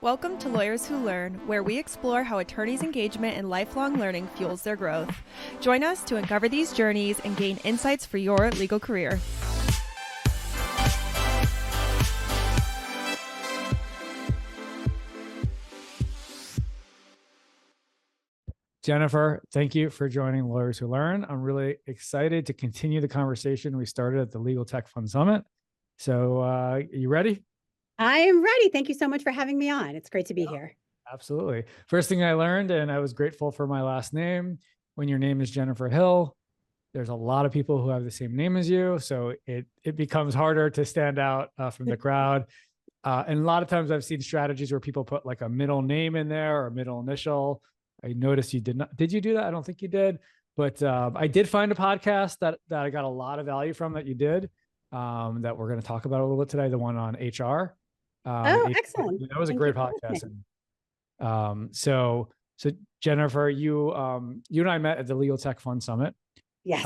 Welcome to Lawyers Who Learn, where we explore how attorneys' engagement in lifelong learning fuels their growth. Join us to uncover these journeys and gain insights for your legal career. Jennifer, thank you for joining Lawyers Who Learn. I'm really excited to continue the conversation we started at the Legal Tech Fund Summit. So you ready? I am ready. Thank you so much for having me on. It's great to be here. Absolutely. First thing I learned, and I was grateful for my last name, when your name is Jennifer Hill, there's a lot of people who have the same name as you. So it becomes harder to stand out from the crowd. And a lot of times I've seen strategies where people put like a middle name in there or a middle initial. I noticed you did not. Did you do that? I don't think you did. But I did find a podcast that I got a lot of value from that you did that we're going to talk about a little bit today, the one on HR. Excellent. That was a great podcast. So Jennifer, you and I met at the Legal Tech Fund Summit. Yes.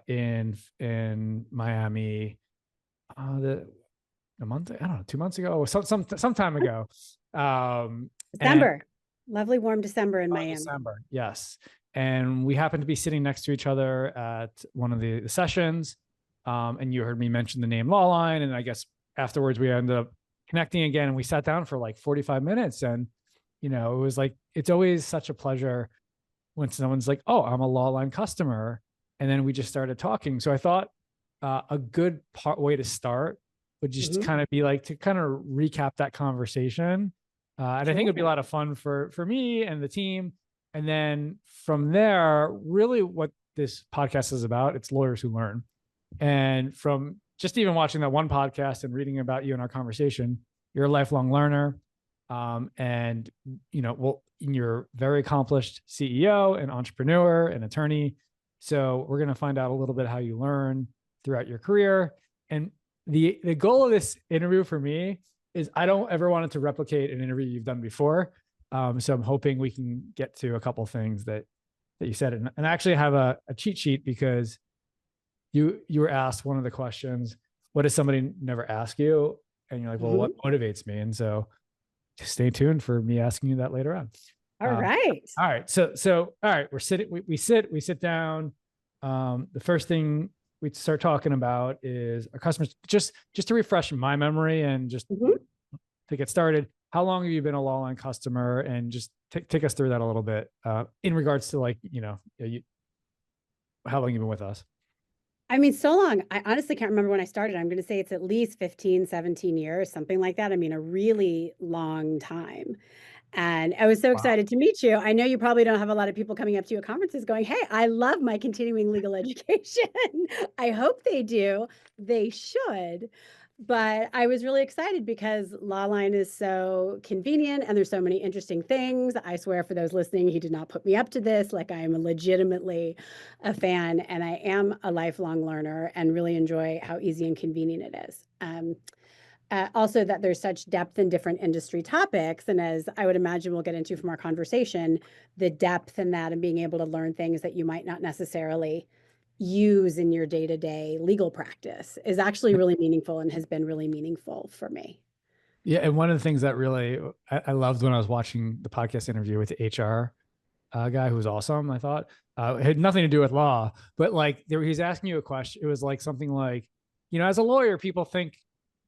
In Miami, a month, I don't know, 2 months ago, or some time ago. December. Lovely warm December in Miami. December, yes. And we happened to be sitting next to each other at one of the sessions. And you heard me mention the name Lawline. And I guess afterwards we ended up connecting again, and we sat down for like 45 minutes. And, it was like, it's always such a pleasure when someone's like, oh, I'm a Lawline customer. And then we just started talking. So I thought a good way to start would just kind of be like to kind of recap that conversation. And I think it'd be a lot of fun for me and the team. And then from there, really what this podcast is about, it's Lawyers Who Learn. And from just even watching that one podcast and reading about you in our conversation, you're a lifelong learner. And you're a very accomplished CEO and entrepreneur and attorney. So we're going to find out a little bit how you learn throughout your career. And the goal of this interview for me is I don't ever want it to replicate an interview you've done before. So I'm hoping we can get to a couple of things that you said. And I actually have a cheat sheet because you were asked one of the questions, what does somebody never ask you? And you're like, well, what motivates me? And so just stay tuned for me asking you that later on. All right. All right. So all right, we sit down. The first thing we start talking about is our customers. Just to refresh my memory and just to get started, how long have you been a Lawline customer? And just take us through that a little bit in regards to how long you've been with us. I mean, so long. I honestly can't remember when I started. I'm going to say it's at least 15, 17 years, something like that. I mean, a really long time. And I was so excited to meet you. I know you probably don't have a lot of people coming up to you at conferences going, hey, I love my continuing legal education. I hope they do. They should. But I was really excited because Lawline is so convenient and there's so many interesting things. I swear for those listening, he did not put me up to this. Like, I am legitimately a fan and I am a lifelong learner and really enjoy how easy and convenient it is. Also that there's such depth in different industry topics. And as I would imagine we'll get into from our conversation, the depth in that and being able to learn things that you might not necessarily use in your day-to-day legal practice is actually really meaningful and has been really meaningful for me. Yeah. And one of the things that really I loved when I was watching the podcast interview with the HR guy who was awesome, I thought it had nothing to do with law, but like he's asking you a question. It was like something like, as a lawyer, people think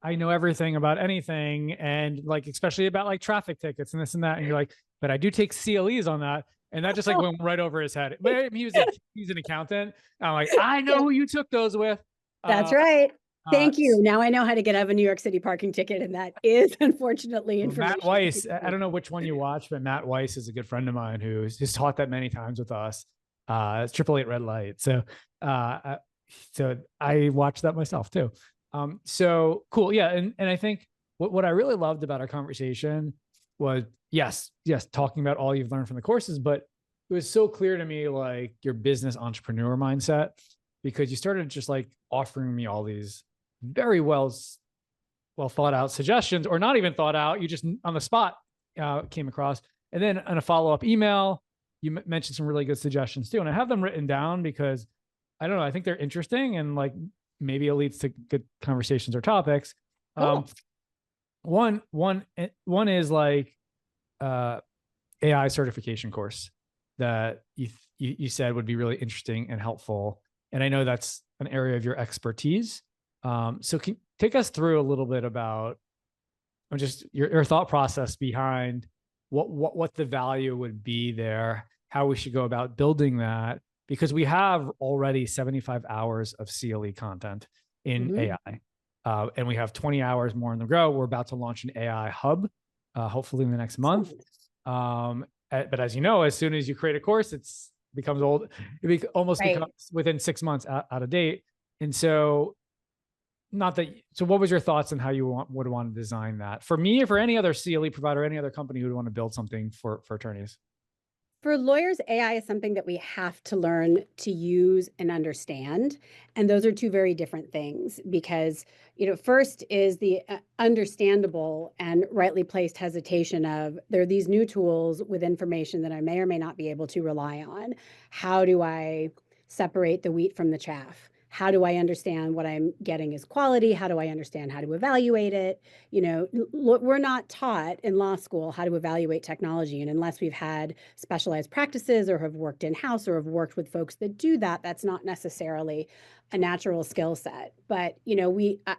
I know everything about anything. And like, especially about like traffic tickets and this and that. And you're like, but I do take CLEs on that. And that just like went right over his head. But he's an accountant. I'm like, I know who you took those with. That's right. Thank you. Now I know how to get out of a New York City parking ticket. And that is unfortunately information. Matt Weiss, I don't know which one you watch, but Matt Weiss is a good friend of mine who's taught that many times with us. It's 888 red light. So I watched that myself too. So cool. Yeah. And I think what I really loved about our conversation was, yes, talking about all you've learned from the courses, but it was so clear to me, like your business entrepreneur mindset, because you started just like offering me all these very well thought out suggestions, or not even thought out. You just on the spot came across. And then in a follow-up email, you mentioned some really good suggestions too. And I have them written down because I don't know, I think they're interesting and like maybe it leads to good conversations or topics. Cool. One is like uh AI certification course that you said would be really interesting and helpful. And I know that's an area of your expertise. So can take us through a little bit about just your thought process behind what the value would be there, how we should go about building that, because we have already 75 hours of CLE content in Mhm. AI. And we have 20 hours more in the go. We're about to launch an AI hub, hopefully in the next month. Excellent. But as you know, as soon as you create a course, it's becomes old. Almost Right. becomes within 6 months out of date. And so, not that. So, what was your thoughts on how you would want to design that for me, or for any other CLE provider, any other company who would want to build something for attorneys? For lawyers, AI is something that we have to learn to use and understand. And those are two very different things because, first is the understandable and rightly placed hesitation of there are these new tools with information that I may or may not be able to rely on. How do I separate the wheat from the chaff? How do I understand what I'm getting is quality? How do I understand how to evaluate it? We're not taught in law school how to evaluate technology. And unless we've had specialized practices or have worked in house or have worked with folks that do that, that's not necessarily a natural skill set. But,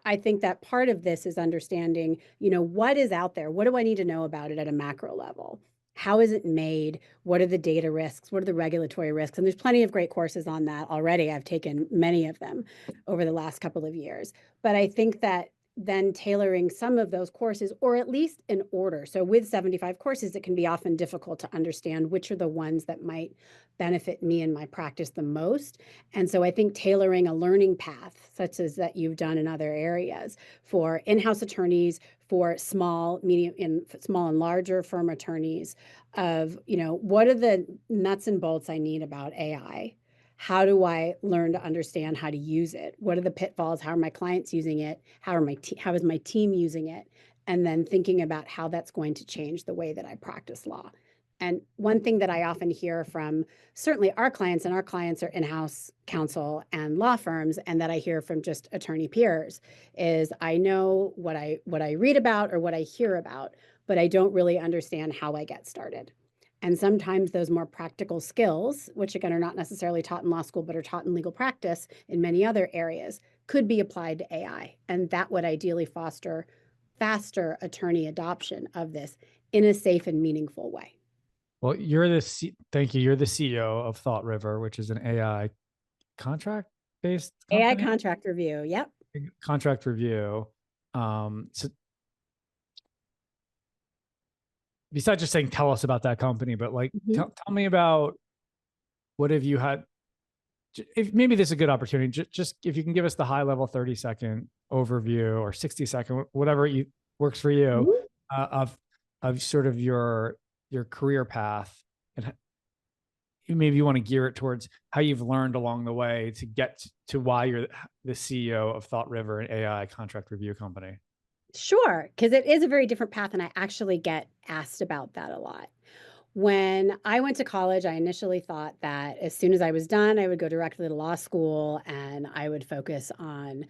I think that part of this is understanding, what is out there? What do I need to know about it at a macro level? How is it made? What are the data risks? What are the regulatory risks? And there's plenty of great courses on that already. I've taken many of them over the last couple of years. But I think that then tailoring some of those courses, or at least in order. So with 75 courses, it can be often difficult to understand which are the ones that might benefit me in my practice the most. And so I think tailoring a learning path, such as that you've done in other areas for in-house attorneys, for small, medium, in small and larger firm attorneys, of, what are the nuts and bolts I need about AI? How do I learn to understand how to use it? What are the pitfalls? How are my clients using it? How is my team using it? And then thinking about how that's going to change the way that I practice law. And one thing that I often hear from certainly our clients, and our clients are in-house counsel and law firms, and that I hear from just attorney peers, is I know what I read about or what I hear about, but I don't really understand how I get started. And sometimes those more practical skills, which again are not necessarily taught in law school, but are taught in legal practice in many other areas, could be applied to AI. And that would ideally foster faster attorney adoption of this in a safe and meaningful way. Well, thank you. You're the CEO of ThoughtRiver, which is an AI contract based AI company, contract review. Yep. contract review. So besides just saying, tell us about that company, but like, Mhm. tell me about what have you had. If maybe this is a good opportunity, just if you can give us the high level 30-second overview or 60-second, whatever you works for you, Mhm. of sort of your career path, and maybe you want to gear it towards how you've learned along the way to get to why you're the CEO of ThoughtRiver, an AI contract review company. Sure, because it is a very different path, and I actually get asked about that a lot. When I went to college, I initially thought that as soon as I was done, I would go directly to law school and I would focus on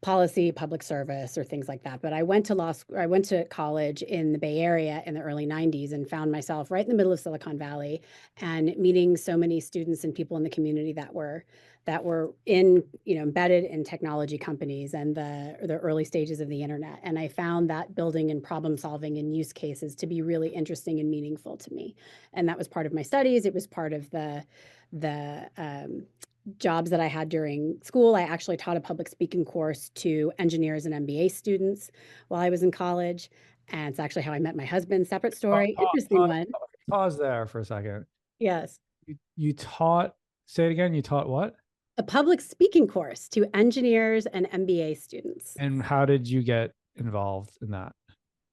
policy, public service, or things like that. But I went to college in the Bay Area in the early 90s and found myself right in the middle of Silicon Valley and meeting so many students and people in the community that were in, embedded in technology companies and the early stages of the internet. And I found that building and problem solving and use cases to be really interesting and meaningful to me. And that was part of my studies. It was part of the jobs that I had during school. I actually taught a public speaking course to engineers and MBA students while I was in college. And it's actually how I met my husband. Separate story, interesting one. Pause there for a second. Yes. You taught, say it again, you taught what? A public speaking course to engineers and MBA students. And how did you get involved in that?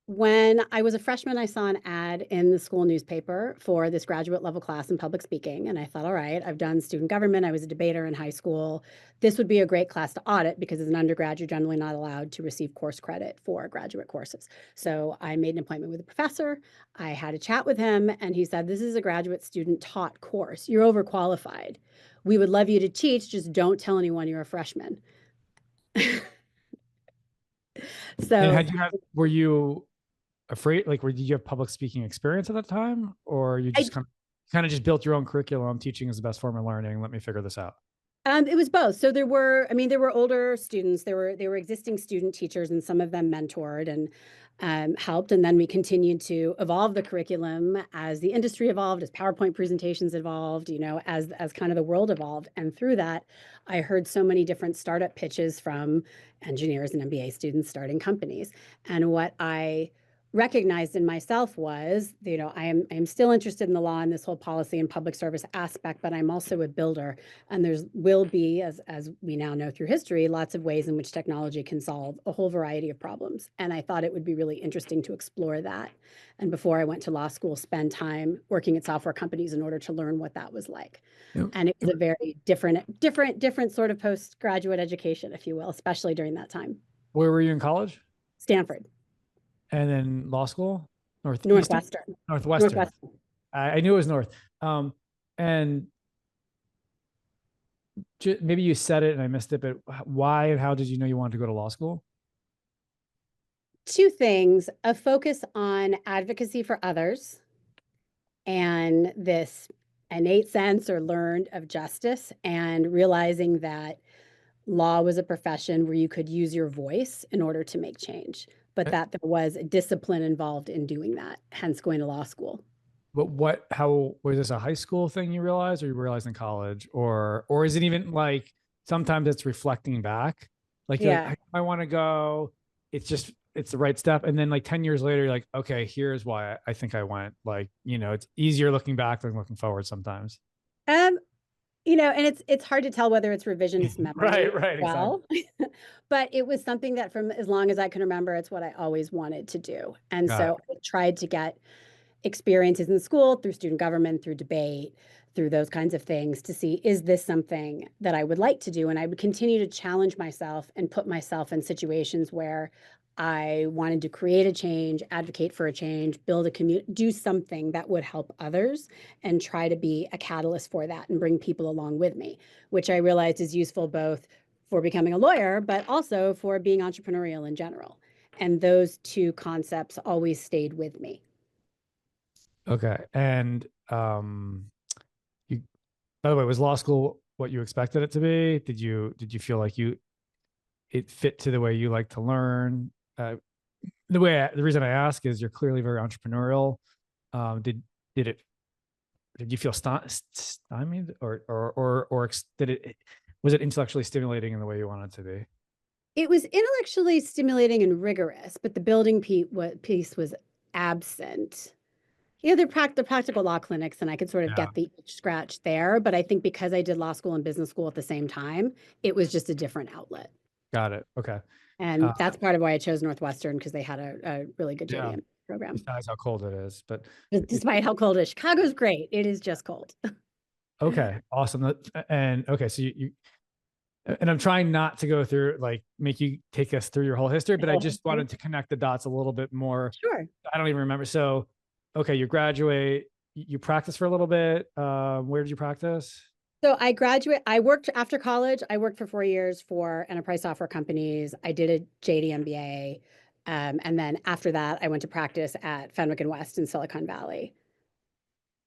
When I was a freshman, I saw an ad in the school newspaper for this graduate level class in public speaking. And I thought, all right, I've done student government. I was a debater in high school. This would be a great class to audit because as an undergrad, you're generally not allowed to receive course credit for graduate courses. So I made an appointment with a professor. I had a chat with him, and he said, this is a graduate student taught course. You're overqualified. We would love you to teach, just don't tell anyone you're a freshman. And So were you afraid, like, did you have public speaking experience at that time? Or you I just kind of just built your own curriculum, teaching is the best form of learning, let me figure this out? It was both. So there were, I mean, there were older students, there were existing student teachers, and some of them mentored and helped. And then we continued to evolve the curriculum as the industry evolved, as PowerPoint presentations evolved, as kind of the world evolved. And through that, I heard so many different startup pitches from engineers and MBA students starting companies. And what I recognized in myself was, I am still interested in the law and this whole policy and public service aspect, but I'm also a builder. And there's will be, as we now know through history, lots of ways in which technology can solve a whole variety of problems. And I thought it would be really interesting to explore that. And before I went to law school, spend time working at software companies in order to learn what that was like. Yep. And it was a very different sort of postgraduate education, if you will, especially during that time. Where were you in college? Stanford. And then law school? Northwestern. Northwestern. I knew it was North. And maybe you said it and I missed it, but why and how did you know you wanted to go to law school? Two things: a focus on advocacy for others and this innate sense or learned of justice, and realizing that law was a profession where you could use your voice in order to make change, but that there was a discipline involved in doing that, hence going to law school. But how was this a high school thing you realized, or you realized in college, or is it even like sometimes it's reflecting back, like you're like, I want to go, it's the right step, and then like 10 years later you're like, okay, here's why I think I went, like, it's easier looking back than looking forward sometimes. And it's hard to tell whether it's revisionist memory. Right, well, exactly. But it was something that from as long as I can remember, it's what I always wanted to do. And so I tried to get experiences in school through student government, through debate, through those kinds of things to see, is this something that I would like to do? And I would continue to challenge myself and put myself in situations where I wanted to create a change, advocate for a change, build a community, do something that would help others, and try to be a catalyst for that and bring people along with me, which I realized is useful both for becoming a lawyer, but also for being entrepreneurial in general. And those two concepts always stayed with me. Okay. And you, by the way, was law school what you expected it to be? Did you feel like it fit to the way you like to learn? The reason I ask is you're clearly very entrepreneurial. Did you feel stymied, or was it intellectually stimulating in the way you wanted it to be? It was intellectually stimulating and rigorous, but the building piece was absent. They're the practical law clinics, and I could sort of get the itch scratch there. But I think because I did law school and business school at the same time, it was just a different outlet. Got it. Okay. And that's part of why I chose Northwestern, because they had a really good JDM program. Besides how cold it is, but despite how cold it is, Chicago's great. It is just cold. Okay, awesome. And okay, so and I'm trying not to go through, like, make you take us through your whole history, but I just wanted to connect the dots a little bit more. Sure. I don't even remember. So, okay, you graduate, you practice for a little bit. Where did you practice? So I worked after college. I worked for 4 years for enterprise software companies. I did a JD MBA. And then after that, I went to practice at Fenwick and West in Silicon Valley.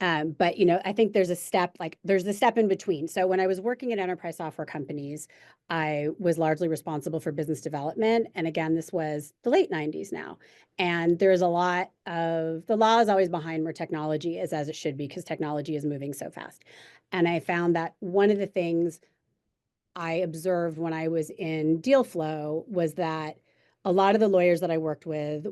But I think there's the step in between. So when I was working at enterprise software companies, I was largely responsible for business development. And again, this was the late 90s now. And there's a lot of the law is always behind where technology is, as it should be, because technology is moving so fast. And I found that one of the things I observed when I was in deal flow was that a lot of the lawyers that I worked with,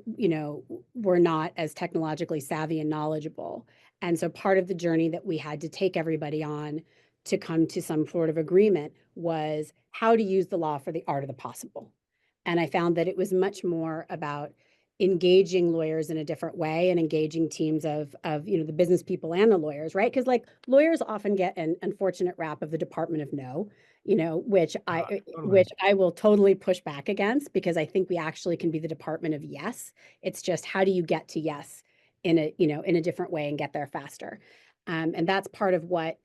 were not as technologically savvy and knowledgeable. And so part of the journey that we had to take everybody on to come to some sort of agreement was how to use the law for the art of the possible. And I found that it was much more about engaging lawyers in a different way and engaging teams of the business people and the lawyers, right? Because like lawyers often get an unfortunate rap of the Department of No, which I will totally push back against, because I think we actually can be the Department of Yes. It's just, how do you get to yes in a different way and get there faster? And that's part of what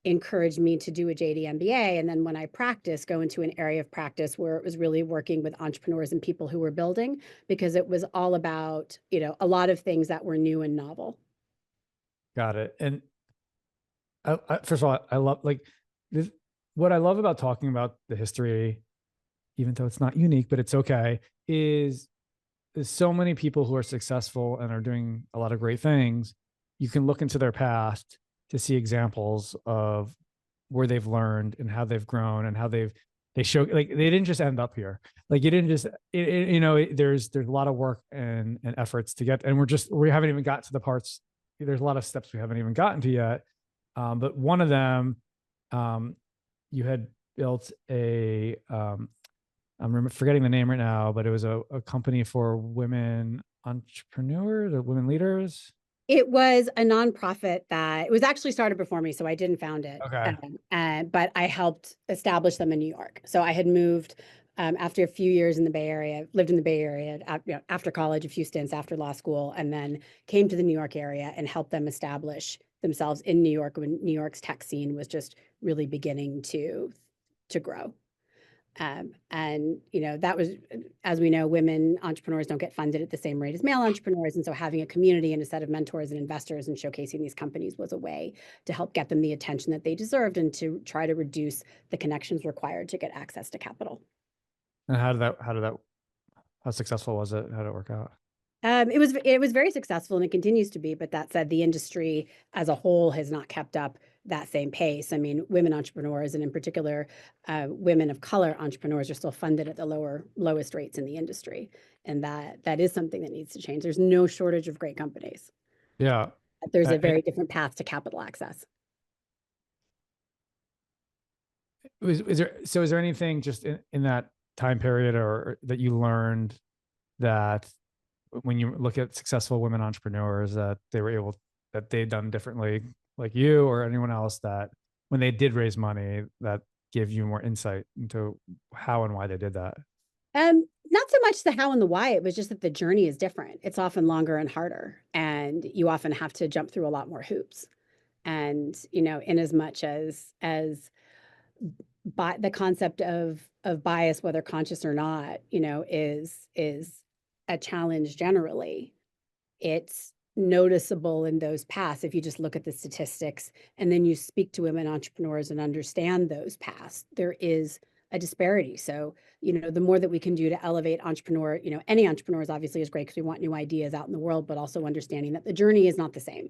encouraged me to do a JD MBA. And then when I practiced, go into an area of practice where it was really working with entrepreneurs and people who were building, because it was all about, a lot of things that were new and novel. Got it. And first of all, I love like this. What I love about talking about the history, even though it's not unique, but it's okay, is there's so many people who are successful and are doing a lot of great things. You can look into their past to see examples of where they've learned and how they've grown and how they show, like, they didn't just end up here. Like, you didn't just, there's a lot of work and efforts to get, and we haven't even got to the parts. There's a lot of steps we haven't even gotten to yet. But one of them, you had built I'm forgetting the name right now, but it was a company for women entrepreneurs or women leaders. It was a nonprofit that it was actually started before me, so I didn't found it. Okay. But I helped establish them in New York. So I had moved after a few years in the Bay Area, lived in the Bay Area after college, a few stints after law school, and then came to the New York area and helped them establish themselves in New York when New York's tech scene was just really beginning to grow. And that was, as we know, women entrepreneurs don't get funded at the same rate as male entrepreneurs. And so having a community and a set of mentors and investors and showcasing these companies was a way to help get them the attention that they deserved and to try to reduce the connections required to get access to capital. And how successful was it? How did it work out? It was very successful and it continues to be, but that said, the industry as a whole has not kept up that same pace. I mean, women entrepreneurs, and in particular, women of color entrepreneurs, are still funded at the lowest rates in the industry, and that is something that needs to change. There's no shortage of great companies. Yeah. There's a very different path to capital access. Is there anything just in that time period or that you learned that when you look at successful women entrepreneurs that they've done differently, like you or anyone else, that when they did raise money, that give you more insight into how and why they did that? Not so much the how and the why. It was just that the journey is different. It's often longer and harder, and you often have to jump through a lot more hoops. And in as much as the concept of bias, whether conscious or not, is a challenge generally. It's noticeable in those paths if you just look at the statistics and then you speak to women entrepreneurs and understand those paths. There is a disparity. So, the more that we can do to elevate any entrepreneurs obviously is great because we want new ideas out in the world, but also understanding that the journey is not the same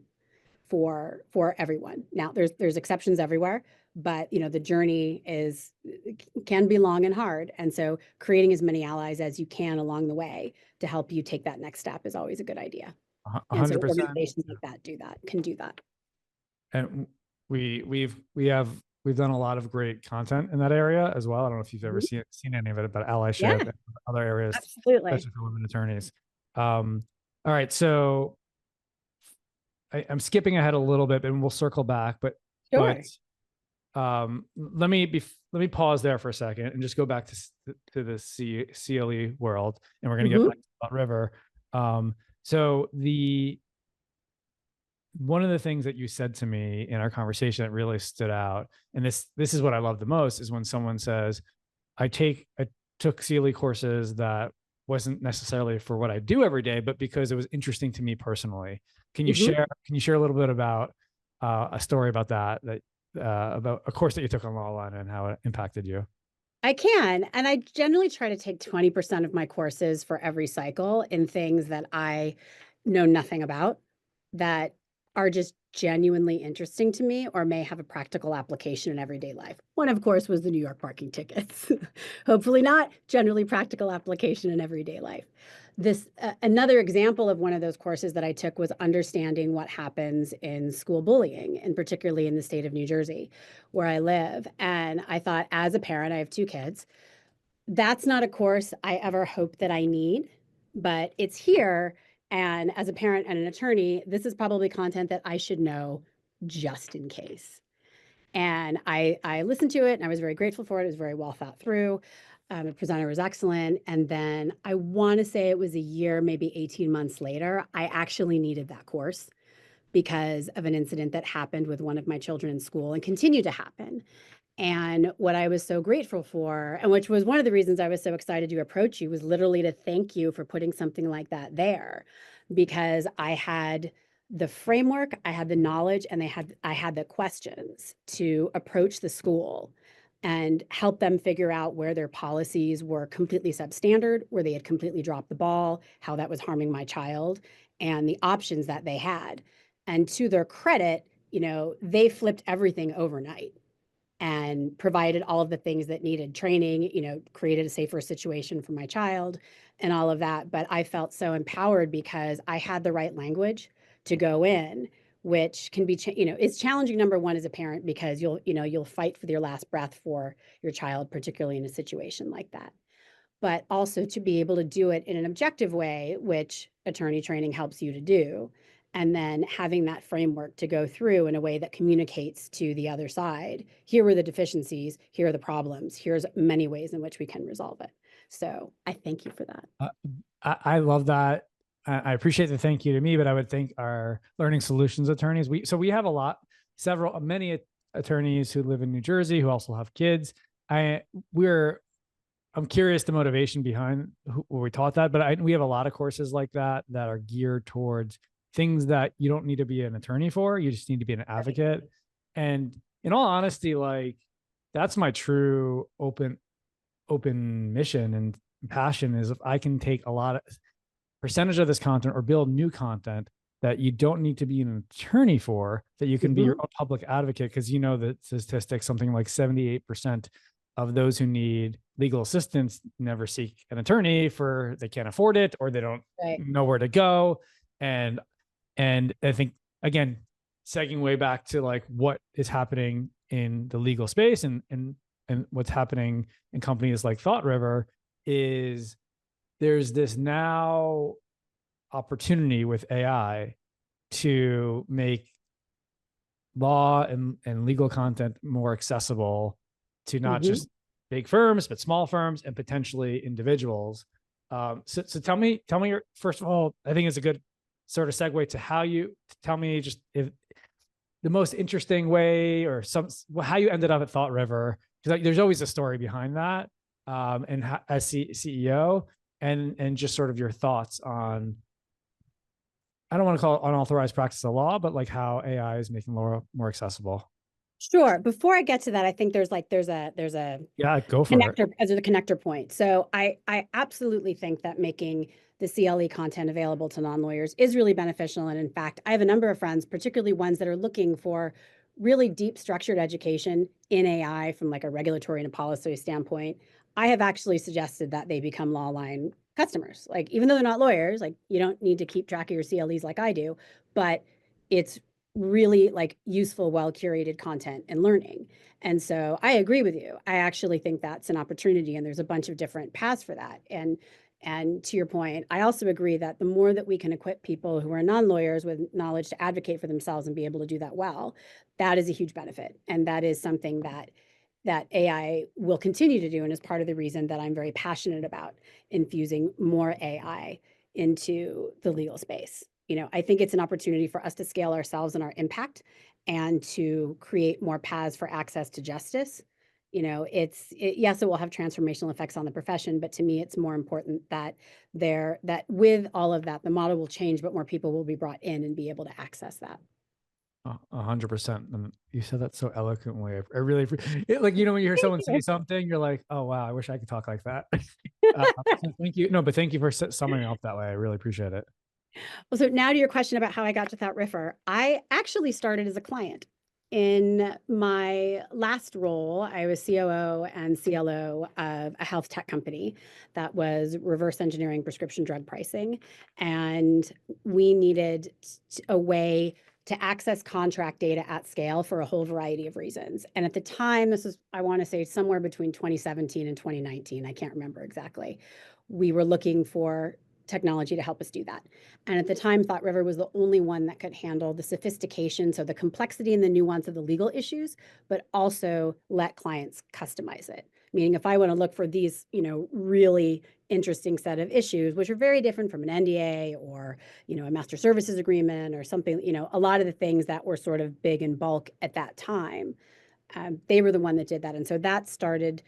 for everyone. Now, there's exceptions everywhere, but the journey can be long and hard. And so creating as many allies as you can along the way to help you take that next step is always a good idea. 100%. And so organizations like that can do that. And we've done a lot of great content in that area as well. I don't know if you've ever seen any of it about allyship and other areas, absolutely, especially for women attorneys. All right, so I'm skipping ahead a little bit, and we'll circle back. But sure. Let me pause there for a second and just go back to the CLE world, and we're going to get back to ThoughtRiver. So one of the things that you said to me in our conversation that really stood out, and this is what I love the most, is when someone says, I took CLE courses that wasn't necessarily for what I do every day, but because it was interesting to me personally. Can you share a little bit about a story about that about a course that you took on Lawline and how it impacted you? I can. And I generally try to take 20% of my courses for every cycle in things that I know nothing about, that are just genuinely interesting to me or may have a practical application in everyday life. One, of course, was the New York parking tickets. Hopefully not generally practical application in everyday life. Another example of one of those courses that I took was understanding what happens in school bullying, and particularly in the state of New Jersey, where I live. And I thought, as a parent, I have 2 kids, that's not a course I ever hope that I need, but it's here. And as a parent and an attorney, this is probably content that I should know just in case. And I listened to it and I was very grateful for it. It was very well thought through. The presenter was excellent. And then I want to say it was a year, maybe 18 months later, I actually needed that course because of an incident that happened with one of my children in school and continued to happen. And what I was so grateful for, and which was one of the reasons I was so excited to approach you, was literally to thank you for putting something like that there, because I had the framework, I had the knowledge, and I had the questions to approach the school and help them figure out where their policies were completely substandard, where they had completely dropped the ball, how that was harming my child, and the options that they had. And to their credit, they flipped everything overnight and provided all of the things that needed training, created a safer situation for my child and all of that. But I felt so empowered because I had the right language to go in, which can be, it's challenging, number one, as a parent, because you'll fight for your last breath for your child, particularly in a situation like that. But also to be able to do it in an objective way, which attorney training helps you to do. And then having that framework to go through in a way that communicates to the other side, here were the deficiencies, here are the problems, here's many ways in which we can resolve it. So I thank you for that. I love that. I appreciate the thank you to me, but I would thank our learning solutions attorneys. We have many attorneys who live in New Jersey who also have kids. I'm curious the motivation behind who we taught that, but we have a lot of courses like that are geared towards things that you don't need to be an attorney for. You just need to be an advocate. And in all honesty, like, that's my true open mission and passion, is if I can take a lot of percentage of this content or build new content that you don't need to be an attorney for, that you can be your own public advocate. Because the statistics, something like 78% of those who need legal assistance never seek an attorney they can't afford it, or they don't know where to go. And I think, again, segueing way back to like what is happening in the legal space and what's happening in companies like ThoughtRiver, is there's this now opportunity with AI to make law and legal content more accessible to not just big firms, but small firms and potentially individuals. So tell me first of all, I think it's a good sort of segue to tell me just if the most interesting way or how you ended up at ThoughtRiver, because there's always a story behind that. And as CEO, and just sort of your thoughts on, I don't want to call it unauthorized practice of law, but like how AI is making law more accessible. Sure. Before I get to that, I think there's a yeah, go for connector as a connector point. So I absolutely think that making the CLE content available to non-lawyers is really beneficial. And in fact, I have a number of friends, particularly ones that are looking for really deep structured education in AI from like a regulatory and a policy standpoint. I have actually suggested that they become Lawline customers. Like, even though they're not lawyers, like, you don't need to keep track of your CLEs like I do, but it's really like useful, well-curated content and learning. And so I agree with you. I actually think that's an opportunity, and there's a bunch of different paths for that. And to your point, I also agree that the more that we can equip people who are non-lawyers with knowledge to advocate for themselves and be able to do that well, that is a huge benefit. And that is something that AI will continue to do, and is part of the reason that I'm very passionate about infusing more AI into the legal space. I think it's an opportunity for us to scale ourselves and our impact, and to create more paths for access to justice. Yes, it will have transformational effects on the profession, but to me, it's more important that with all of that, the model will change, but more people will be brought in and be able to access that. 100%. And you said that so eloquently. I really, like, when you hear someone say something, you're like, oh, wow, I wish I could talk like that. Thank you. No, but thank you for summing up that way. I really appreciate it. Well, so now to your question about how I got to ThoughtRiver. I actually started as a client. In my last role, I was COO and CLO of a health tech company that was reverse engineering prescription drug pricing. And we needed a way to access contract data at scale for a whole variety of reasons. And at the time, this is, I want to say, somewhere between 2017 and 2019. I can't remember exactly. We were looking for technology to help us do that. And at the time, ThoughtRiver was the only one that could handle the sophistication, so the complexity and the nuance of the legal issues, but also let clients customize it. Meaning, if I want to look for these, really interesting set of issues, which are very different from an NDA or, a master services agreement or something, a lot of the things that were sort of big in bulk at that time. They were the one that did that. And so that started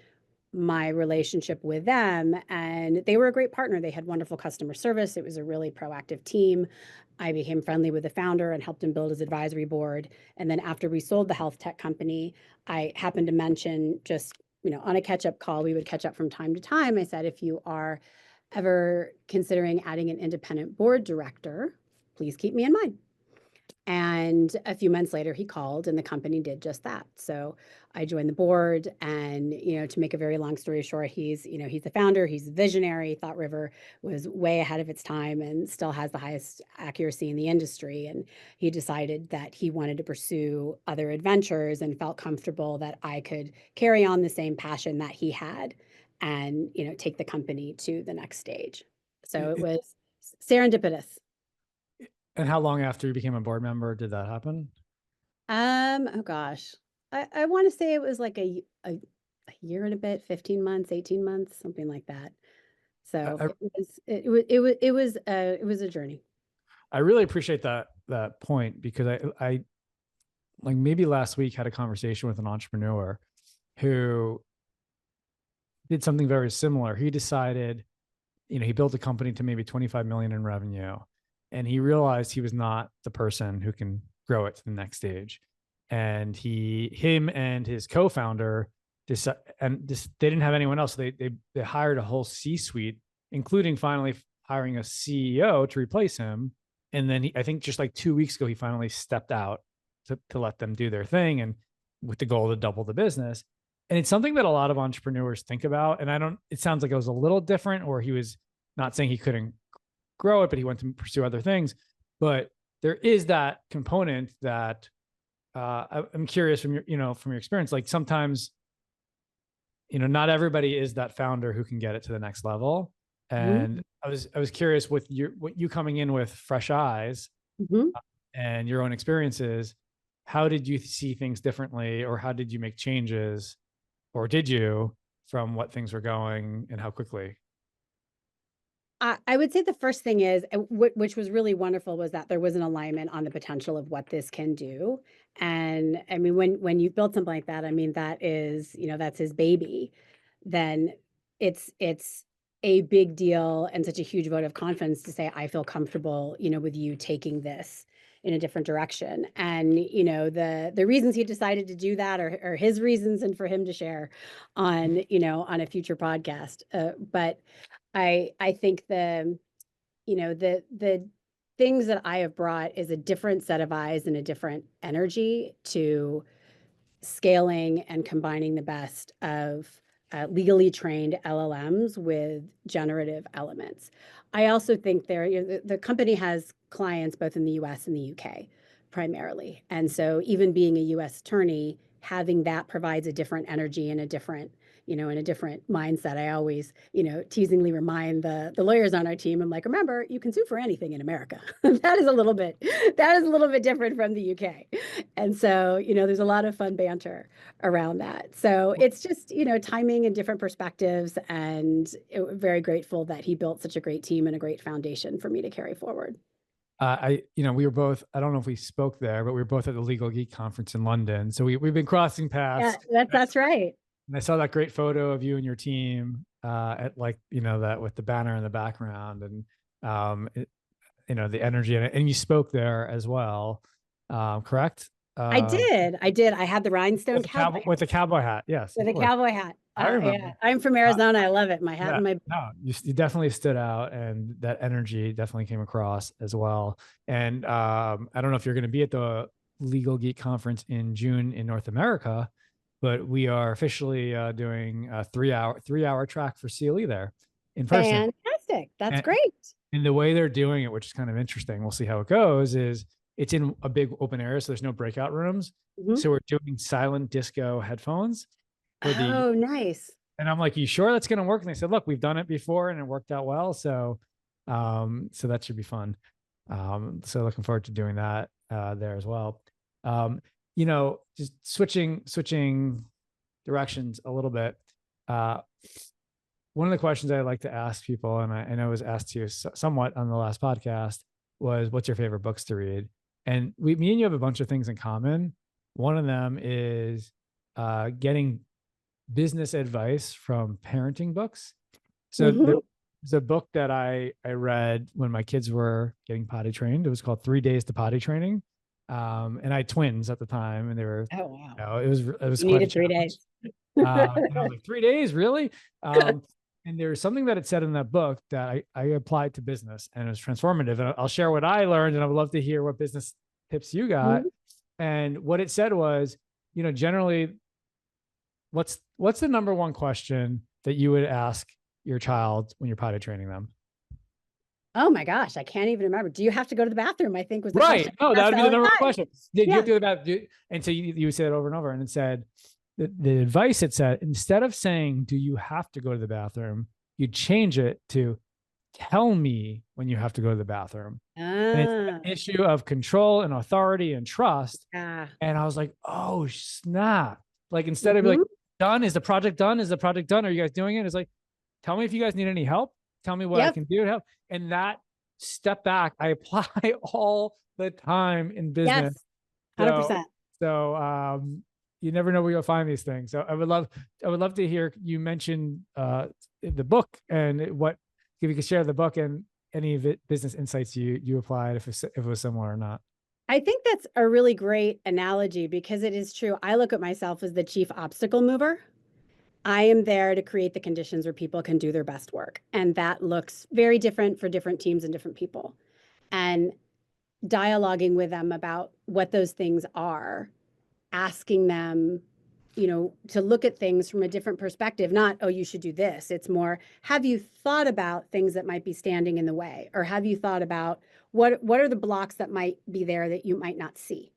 my relationship with them, and they were a great partner. They had wonderful customer service. It was a really proactive team. I became friendly with the founder and helped him build his advisory board. And then after we sold the health tech company, I happened to mention just, on a catch-up call, we would catch up from time to time. I said, if you are ever considering adding an independent board director, please keep me in mind. And a few months later, he called and the company did just that. So I joined the board, and, to make a very long story short, he's the founder, he's a visionary. ThoughtRiver was way ahead of its time and still has the highest accuracy in the industry. And he decided that he wanted to pursue other adventures and felt comfortable that I could carry on the same passion that he had and, take the company to the next stage. So it was serendipitous. And how long after you became a board member did that happen? Oh gosh. I want to say it was like a year and a bit, 15 months, 18 months, something like that. So it was a journey. I really appreciate that point, because I like maybe last week had a conversation with an entrepreneur who did something very similar. He decided, he built a company to maybe 25 million in revenue, and he realized he was not the person who can grow it to the next stage. And him and his co-founder they didn't have anyone else. So they hired a whole C-suite, including finally hiring a CEO to replace him. And then I think just like 2 weeks ago, he finally stepped out to let them do their thing, and with the goal to double the business. And it's something that a lot of entrepreneurs think about. And it sounds like it was a little different, or he was not saying he couldn't grow it, but he went to pursue other things. But there is that component that I'm curious from your experience. Like sometimes, not everybody is that founder who can get it to the next level. And I was curious with what you coming in with fresh eyes and your own experiences. How did you see things differently, or how did you make changes, or did you, from what things were going and how quickly? I would say the first thing is, which was really wonderful, was that there was an alignment on the potential of what this can do. And I mean, when you build something like that, I mean, that is, that's his baby, then it's a big deal and such a huge vote of confidence to say, I feel comfortable, with you taking this in a different direction. And, the reasons he decided to do that are his reasons, and for him to share on, on a future podcast. But I think the things that I have brought is a different set of eyes and a different energy to scaling and combining the best of legally trained LLMs with generative elements. I also think the company has clients both in the US and the UK primarily. And so even being a US attorney, having that provides a different energy and a different in a different mindset. I always, teasingly remind the lawyers on our team, I'm like, remember, you can sue for anything in America. that is a little bit different from the UK. And so, there's a lot of fun banter around that. So it's just, timing and different perspectives, and very grateful that he built such a great team and a great foundation for me to carry forward. We were both, I don't know if we spoke there, but we were both at the Legal Geek conference in London. So we've been crossing paths. Yeah, that's right. And I saw that great photo of you and your team at that with the banner in the background, and the energy in it. And you spoke there as well, correct? I did. I had the rhinestone cowboy with the cowboy hat. Yes, with a cowboy hat. I remember. Yeah. I'm from Arizona. I love it. My hat and my. No, you definitely stood out, and that energy definitely came across as well. And I don't know if you're going to be at the Legal Geek conference in June in North America, but we are officially doing a 3-hour track for CLE there in person. Fantastic. That's great. And the way they're doing it, which is kind of interesting, we'll see how it goes, is it's in a big open area. So there's no breakout rooms. So we're doing silent disco headphones. Nice. And I'm like, you sure that's going to work? And they said, look, we've done it before and it worked out well. So that should be fun. So looking forward to doing that there as well. Just switching directions a little bit. one of the questions I like to ask people, and I know it was asked to you somewhat on the last podcast, was what's your favorite books to read? And me and you have a bunch of things in common. One of them is getting business advice from parenting books. So there's a book that I read when my kids were getting potty trained. It was called 3 Days to Potty Training. And I had twins at the time, and they were, Oh, wow. you know, it was You quite needed a 3 challenge. days. And I was like, 3 days, really? And there's something that it said in that book that I applied to business, and it was transformative. And I'll share what I learned, and I would love to hear what business tips you got. And what it said was, you know, generally, what's the number one question that you would ask your child when you're potty training them? Oh my gosh, I can't even remember. Do you have to go to the bathroom? I think was the Right. question. No, that would be the number one time. question. Did you have to go to the bathroom? And so you said it over and over, and it said, the advice it said, instead of saying, do you have to go to the bathroom, you change it to tell me when you have to go to the bathroom. And it's an issue of control and authority and trust. And I was like, oh, snap. Like, instead of like, done, is the project done? Is the project done? Are you guys doing it? It's like, tell me if you guys need any help. Tell me what I can do to help. And that step back, I apply all the time in business. Yes, 100%. So you never know where you'll find these things. So I would love to hear you mention the book, and if you could share the book and any of it, business insights you applied, if it was similar or not. I think that's a really great analogy, because it is true. I look at myself as the chief obstacle mover. I am there to create the conditions where people can do their best work. And that looks very different for different teams and different people. And dialoguing with them about what those things are, asking them, you know, to look at things from a different perspective, not, oh, you should do this. It's more, have you thought about things that might be standing in the way? Or have you thought about what are the blocks that might be there that you might not see,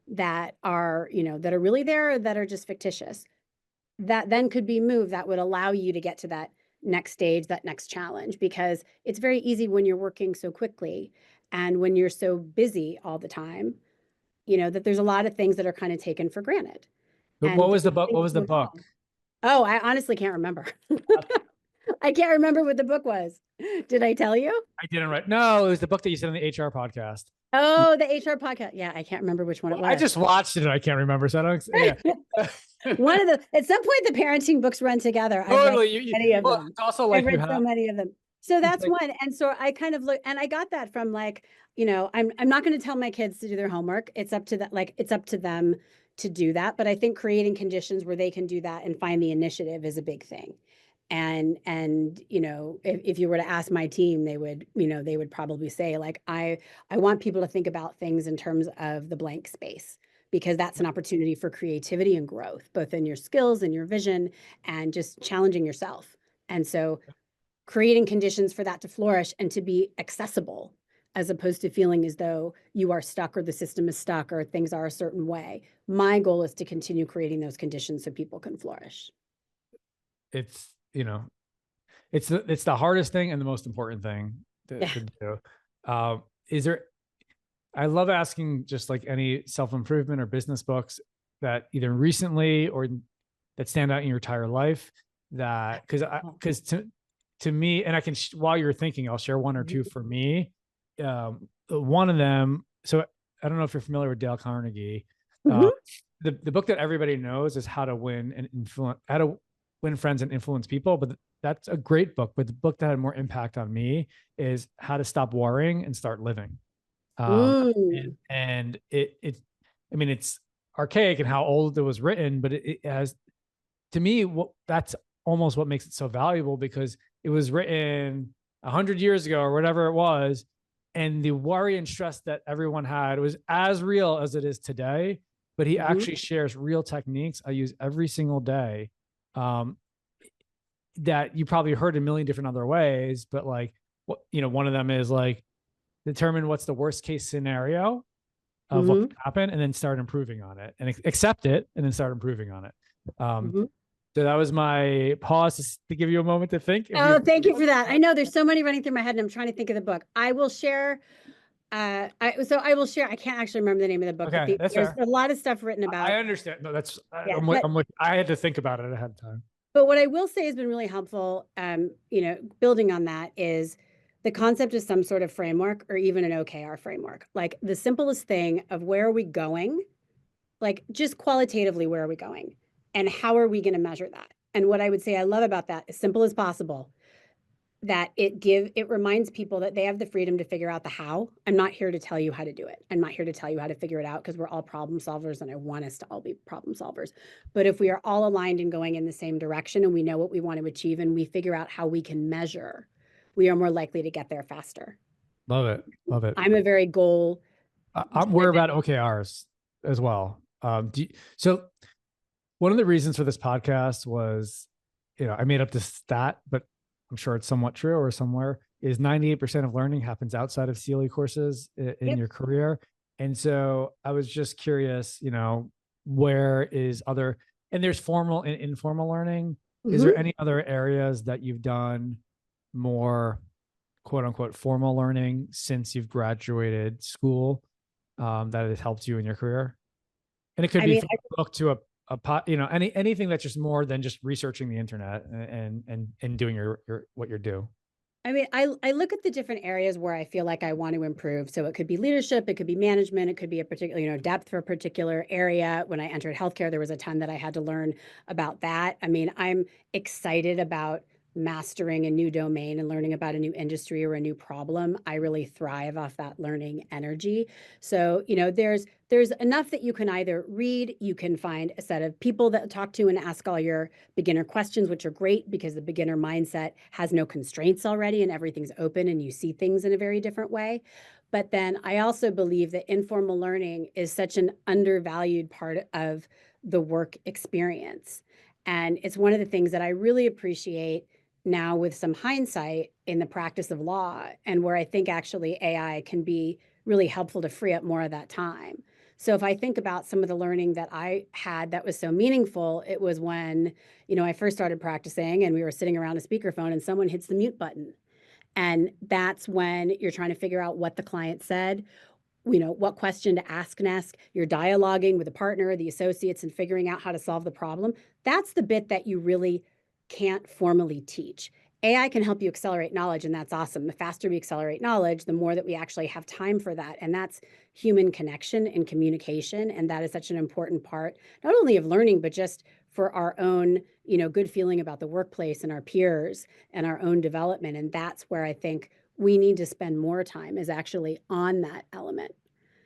that are, you know, that are really there, or that are just fictitious? That then could be moved, that would allow you to get to that next stage, that next challenge, because it's very easy when you're working so quickly and when you're so busy all the time, you know, that there's a lot of things that are kind of taken for granted. But what was the book? What was the book? Oh, I honestly can't remember. I can't remember what the book was. Did I tell you? I didn't write. No, it was the book that you said on the HR podcast. Oh, the HR podcast. Yeah, I can't remember which one it was. I just watched it and I can't remember. So I don't. Yeah. One of at some point, the parenting books run together. Totally. Many of them. It's also like I've read so many of them. So that's one. And so I kind of look, and I got that from, like, you know, I'm not going to tell my kids to do their homework. It's up to that. Like, it's up to them to do that. But I think creating conditions where they can do that and find the initiative is a big thing. And, you know, if you were to ask my team, they would probably say, like, I want people to think about things in terms of the blank space, because that's an opportunity for creativity and growth, both in your skills and your vision and just challenging yourself. And so creating conditions for that to flourish and to be accessible, as opposed to feeling as though you are stuck or the system is stuck or things are a certain way. My goal is to continue creating those conditions so people can flourish. It's, you know, it's the hardest thing and the most important thing to do. I love asking, just like any self-improvement or business books that either recently or that stand out in your entire life, that, because to me, and I can, while you're thinking, I'll share one or two for me. One of them, so I don't know if you're familiar with Dale Carnegie. The book that everybody knows is How to Win Friends and Influence People, but that's a great book. But the book that had more impact on me is How to Stop Worrying and Start Living. And it, I mean, it's archaic in how old it was written, but it has, to me, that's almost what makes it so valuable, because it was written 100 years ago or whatever it was. And the worry and stress that everyone had was as real as it is today, but he actually shares real techniques I use every single day, that you probably heard a million different other ways, but like, what, you know, one of them is like, determine what's the worst case scenario of what could happen, and then start improving on it, and accept it, and then start improving on it. So that was my pause to give you a moment to think. Oh, thank you for that. I know there's so many running through my head, and I'm trying to think of the book. I will share. I will share. I can't actually remember the name of the book. Okay, but there's a lot of stuff written about. I understand. No, that's. I had to think about it ahead of time. But what I will say has been really helpful, building on that is the concept of some sort of framework or even an OKR framework. Like the simplest thing of where are we going? Like just qualitatively, where are we going? And how are we going to measure that? And what I would say I love about that, as simple as possible, that it reminds people that they have the freedom to figure out the how. I'm not here to tell you how to do it. I'm not here to tell you how to figure it out because we're all problem solvers and I want us to all be problem solvers. But if we are all aligned and going in the same direction and we know what we want to achieve and we figure out how we can measure, we are more likely to get there faster. Love it. Love it. I'm a very goal. I'm worried about OKRs as well. So one of the reasons for this podcast was, I made up this stat, but I'm sure it's somewhat true or somewhere, is 98% of learning happens outside of CLE courses in your career. And so I was just curious, where is other, and there's formal and informal learning. Is there any other areas that you've done more quote unquote formal learning since you've graduated school that has helped you in your career? And it could be from a book to anything that's just more than just researching the internet and doing your what you're doing. I mean, I look at the different areas where I feel like I want to improve. So it could be leadership, it could be management, it could be a particular, depth for a particular area. When I entered healthcare, there was a ton that I had to learn about that. I mean, I'm excited about mastering a new domain and learning about a new industry or a new problem. I really thrive off that learning energy. So, there's enough that you can either read, you can find a set of people that talk to and ask all your beginner questions, which are great because the beginner mindset has no constraints already and everything's open and you see things in a very different way. But then I also believe that informal learning is such an undervalued part of the work experience. And it's one of the things that I really appreciate now with some hindsight in the practice of law, and where I think actually AI can be really helpful to free up more of that time. So if I think about some of the learning that I had that was so meaningful, it was when, I first started practicing and we were sitting around a speakerphone and someone hits the mute button. And that's when you're trying to figure out what the client said, what question to ask next. You're dialoguing with the partner, the associates, and figuring out how to solve the problem. That's the bit that you really can't formally teach. AI can help you accelerate knowledge, and that's awesome. The faster we accelerate knowledge, the more that we actually have time for that. And that's human connection and communication. And that is such an important part, not only of learning, but just for our own, good feeling about the workplace and our peers and our own development. And that's where I think we need to spend more time is actually on that element.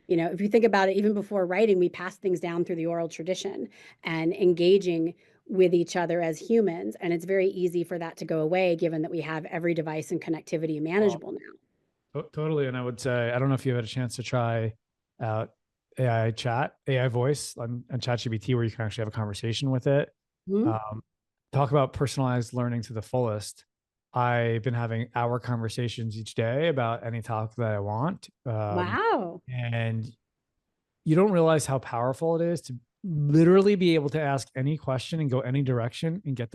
If you think about it, even before writing, we pass things down through the oral tradition and engaging with each other as humans. And it's very easy for that to go away, given that we have every device and connectivity manageable now. Totally. And I would say, I don't know if you had a chance to try out AI voice on ChatGPT, where you can actually have a conversation with it. Talk about personalized learning to the fullest. I've been having hour conversations each day about any topic that I want. Wow. And you don't realize how powerful it is to literally be able to ask any question and go any direction and get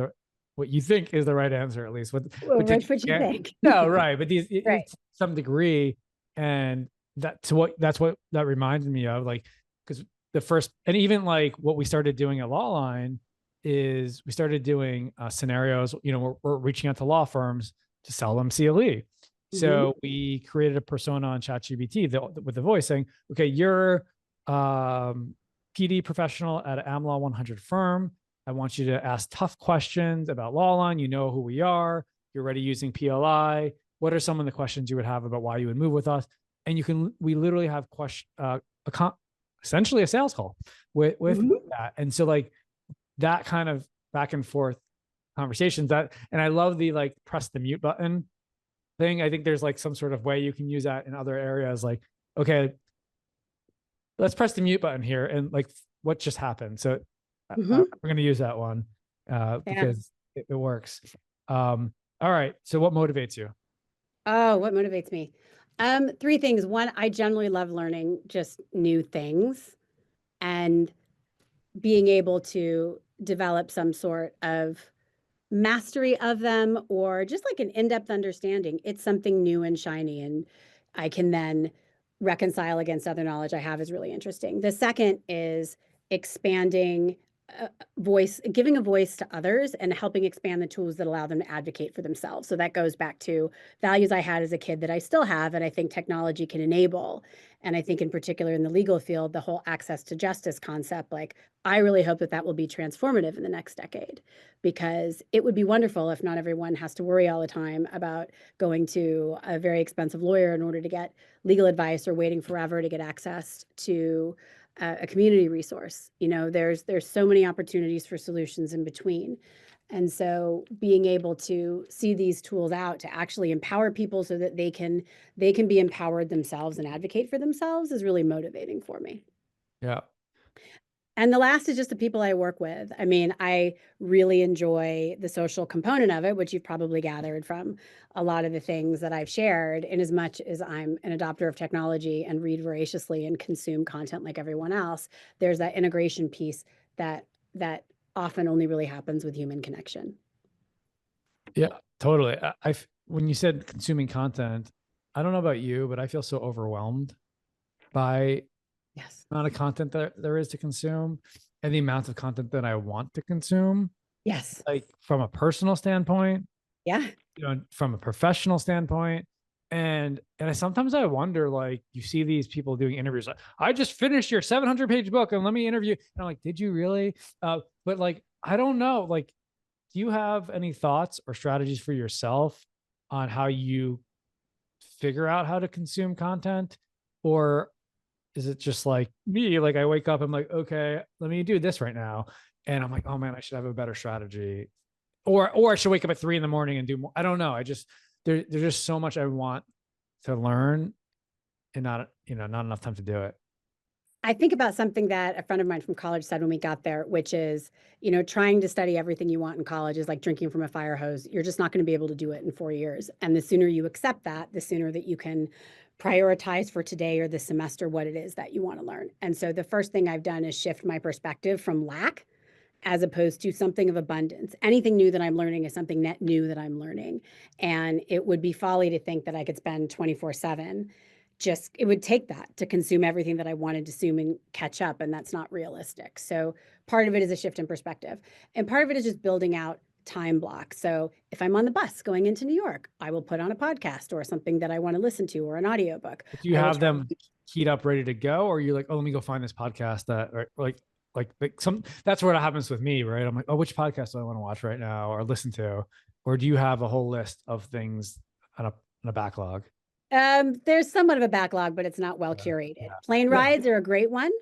what you think is the right answer, at least. What you think. No, right. But right. To some degree. And that's what that reminded me of, like, because the first, and even like what we started doing at Lawline is we started doing scenarios, we're reaching out to law firms to sell them CLE. So we created a persona on ChatGPT with the voice saying, okay, you're PD professional at an AmLaw 100 firm. I want you to ask tough questions about Lawline. You know who we are. You're already using PLI. What are some of the questions you would have about why you would move with us? And we literally have essentially a sales call with that. And so like that kind of back and forth conversations and I love the like press the mute button thing. I think there's like some sort of way you can use that in other areas. Like, okay, let's press the mute button here. And like, what just happened? So we're going to use that one because it works. All right. So what motivates you? Oh, what motivates me? 3 things. One, I generally love learning just new things and being able to develop some sort of mastery of them or just like an in-depth understanding. It's something new and shiny and I can then reconcile against other knowledge I have is really interesting. The second is expanding giving a voice to others and helping expand the tools that allow them to advocate for themselves. So that goes back to values I had as a kid that I still have, and I think technology can enable. And I think in particular in the legal field, the whole access to justice concept, like I really hope that that will be transformative in the next decade, because it would be wonderful if not everyone has to worry all the time about going to a very expensive lawyer in order to get legal advice or waiting forever to get access to a community resource. There's so many opportunities for solutions in between. And so being able to see these tools out to actually empower people so that they can be empowered themselves and advocate for themselves is really motivating for me. Yeah. And the last is just the people I work with. I mean, I really enjoy the social component of it, which you've probably gathered from a lot of the things that I've shared. In as much as I'm an adopter of technology and read voraciously and consume content like everyone else, there's that integration piece that often only really happens with human connection. Yeah, totally. When you said consuming content, I don't know about you, but I feel so overwhelmed by Yes. the amount of content that there is to consume and the amount of content that I want to consume. Yes. Like from a personal standpoint, Yeah. From a professional standpoint. And sometimes I wonder, like, you see these people doing interviews like, I just finished your 700-page book and let me interview. And I'm like, did you really? But like, I don't know. Like, do you have any thoughts or strategies for yourself on how you figure out how to consume content? Or is it just like me? Like, I wake up, I'm like, okay, let me do this right now. And I'm like, oh man, I should have a better strategy. Or I should wake up at 3 a.m. and do more. I don't know. There's just so much I want to learn and not enough time to do it. I think about something that a friend of mine from college said when we got there, which is, trying to study everything you want in college is like drinking from a fire hose. You're just not going to be able to do it in 4 years. And the sooner you accept that, the sooner that you can prioritize for today or this semester what it is that you want to learn. And so the first thing I've done is shift my perspective from lack as opposed to something of abundance. Anything new that I'm learning is something net new that I'm learning. And it would be folly to think that I could spend 24/7. It would take that to consume everything that I wanted to consume and catch up. And that's not realistic. So part of it is a shift in perspective. And part of it is just building out time blocks. So if I'm on the bus going into New York, I will put on a podcast or something that I want to listen to or an audiobook. Do you have them keyed up, ready to go? Or you're like, oh, let me go find this podcast that's where it happens with me, right? I'm like, oh, which podcast do I want to watch right now or listen to? Or do you have a whole list of things on a backlog? There's somewhat of a backlog, but it's not well curated. Yeah. Plane rides are a great one.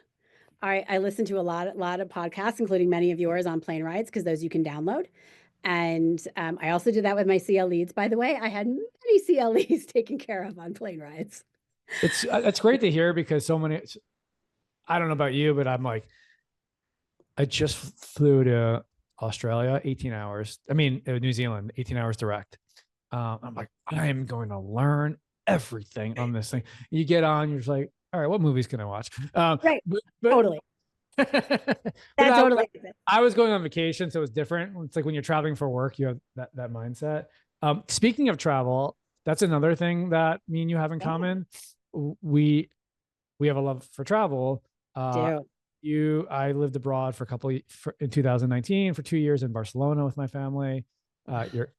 I listen to a lot of podcasts, including many of yours on plane rides, because those you can download. And I also did that with my CL leads. By the way, I had many CL leads taken care of on plane rides. It's great to hear because so many, I don't know about you, but I'm like, I just flew to Australia, 18 hours. I mean, New Zealand, 18 hours direct. I'm like, I am going to learn everything on this thing. You get on, you're just like, all right, what movies can I watch? Right. Totally. I was going on vacation, so it's different. It's like when you're traveling for work, you have that mindset. Speaking of travel, that's another thing that me and you have in common. We have a love for travel. I lived abroad in 2019 for 2 years in Barcelona with my family.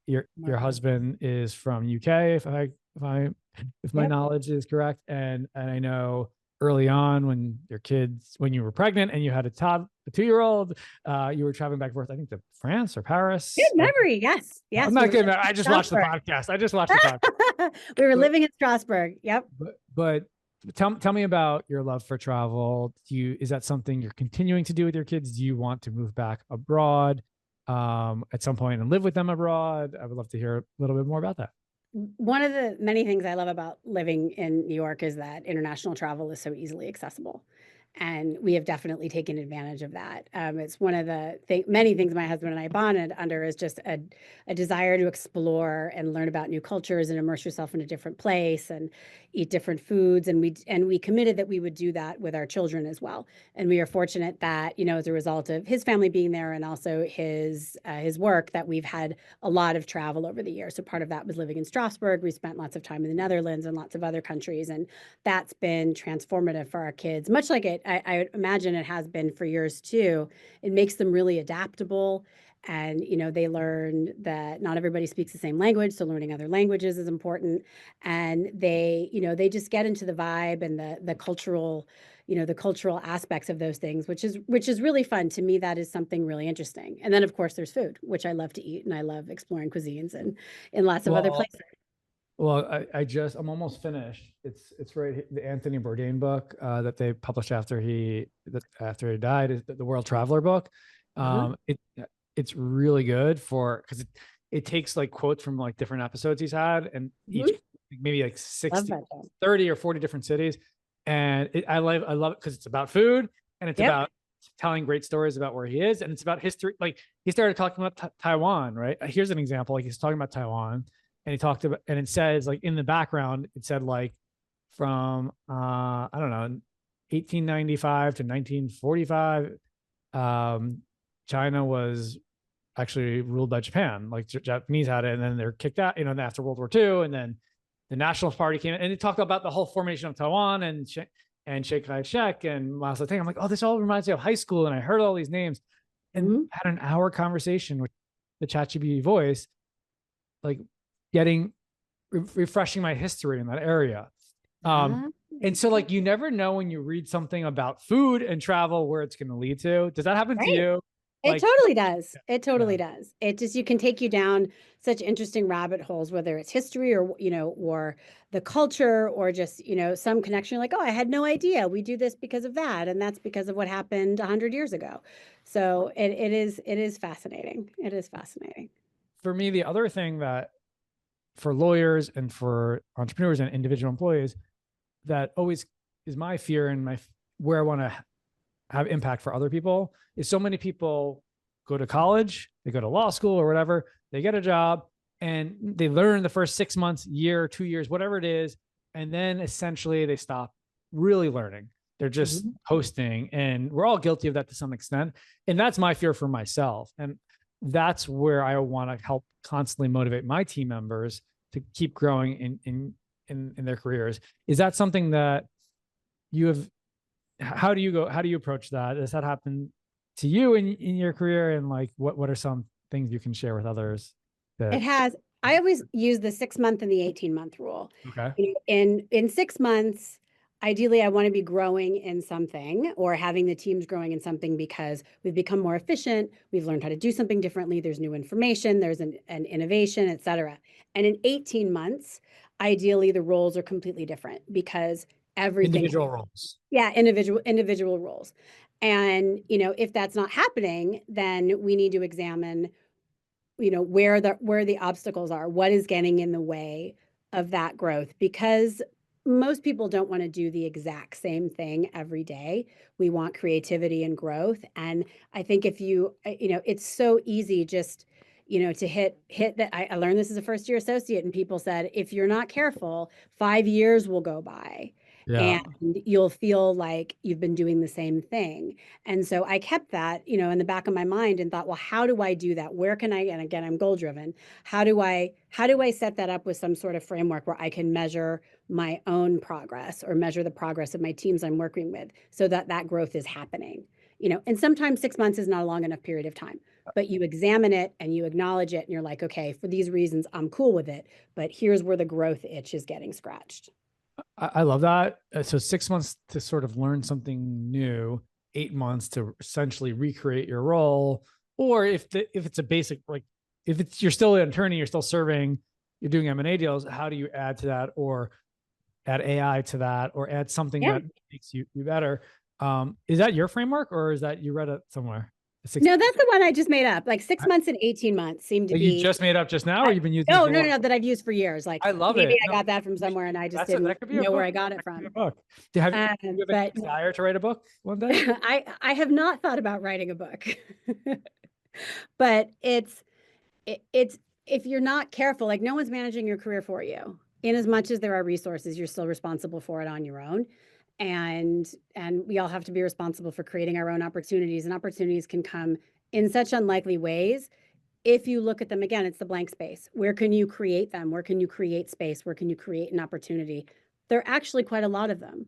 Your husband is from UK, if my knowledge is correct. And I know early on when you were pregnant and you had a 2-year-old, you were traveling back and forth, I think to France or Paris. Good memory. Yes. I'm not good. I just watched the podcast. We were living in Strasbourg. Yep. But tell me about your love for travel. Is that something you're continuing to do with your kids? Do you want to move back abroad at some point and live with them abroad? I would love to hear a little bit more about that. One of the many things I love about living in New York is that international travel is so easily accessible. And we have definitely taken advantage of that. It's one of the many things my husband and I bonded under is just a desire to explore and learn about new cultures and immerse yourself in a different place and eat different foods. And we committed that we would do that with our children as well. And we are fortunate that, as a result of his family being there and also his work, that we've had a lot of travel over the years. So part of that was living in Strasbourg. We spent lots of time in the Netherlands and lots of other countries. And that's been transformative for our kids, much like it I imagine it has been for yours too. It makes them really adaptable. And, they learn that not everybody speaks the same language. So learning other languages is important. And they just get into the vibe and the cultural, the cultural aspects of those things, which is really fun. To me, that is something really interesting. And then of course there's food, which I love to eat, and I love exploring cuisines and in lots of other places. Well, I'm almost finished. It's right, the Anthony Bourdain book that they published after he died, is the World Traveler book. It's really good because it takes like quotes from like different episodes he's had, and each maybe like 30 or 40 different cities. And I love it because it's about food, and it's about telling great stories about where he is, and it's about history. Like he started talking about Taiwan, right? Here's an example. Like he's talking about Taiwan, and he talked about, and it says like in the background, it said like from I don't know, 1895 to 1945, China was actually ruled by Japan. Like Japanese had it, and then they're kicked out, after World War II, and then the Nationalist Party came in, and it talked about the whole formation of Taiwan and Chiang Kai-shek and Mao Zedong. I'm like, oh, this all reminds me of high school, and I heard all these names, and had an hour conversation with the ChatGPT voice, like refreshing my history in that area. And so like, you never know when you read something about food and travel where it's going to lead to. Does that happen to you? It totally does. It totally does. It just, you can take you down such interesting rabbit holes, whether it's history or, or the culture, or just, some connection. Like, oh, I had no idea we do this because of that. And that's because of what happened 100 years ago. So it is fascinating. It is fascinating. For me, the other thing that for lawyers and for entrepreneurs and individual employees, that always is my fear and where I want to have impact for other people, is so many people go to college, they go to law school or whatever, they get a job, and they learn the first 6 months, year, 2 years, whatever it is. And then essentially they stop really learning. They're just hosting, and we're all guilty of that to some extent. And that's my fear for myself. And that's where I want to help constantly motivate my team members to keep growing in their careers. Is that something that you have? How do you approach that? Does that happen to you in your career? And like, what are some things you can share with others? It has. I always use the 6 month and the 18-month rule. Okay. In 6 months, ideally, I want to be growing in something, or having the teams growing in something, because we've become more efficient. We've learned how to do something differently. There's new information, there's an innovation, et cetera. And in 18 months, ideally, the roles are completely different, because everything. Individual roles. Yeah, individual roles. And, if that's not happening, then we need to examine, where the obstacles are, what is getting in the way of that growth, because most people don't want to do the exact same thing every day. We want creativity and growth. And I think if it's so easy just, to hit that. I learned this as a first year associate, and people said, if you're not careful, 5 years will go by. Yeah. And you'll feel like you've been doing the same thing. And so I kept that, in the back of my mind, and thought, well, how do I do that? Where can I, and again, I'm goal driven. How do I set that up with some sort of framework where I can measure my own progress, or measure the progress of my teams I'm working with, so that growth is happening? And sometimes 6 months is not a long enough period of time, but you examine it and you acknowledge it, and you're like, okay, for these reasons, I'm cool with it, but here's where the growth itch is getting scratched. I love that. So 6 months to sort of learn something new, 8 months to essentially recreate your role. Or if it's a basic, like if you're still an attorney, you're still serving, you're doing M&A deals, how do you add to that, or add AI to that, or add something that makes you better? Is that your framework, or is that you read it somewhere? No, that's the one I just made up. Like 6 months and 18 months seem to be. You just made up just now, or you've been using? No, that I've used for years. Like, I love maybe it. I got that from somewhere, and I just didn't know where I got it from. Do you have a desire to write a book one day? I have not thought about writing a book, but it's if you're not careful, like, no one's managing your career for you. In as much as there are resources, you're still responsible for it on your own. And we all have to be responsible for creating our own opportunities, and opportunities can come in such unlikely ways. If you look at them, again, it's the blank space. Where can you create them? Where can you create space? Where can you create an opportunity? There are actually quite a lot of them.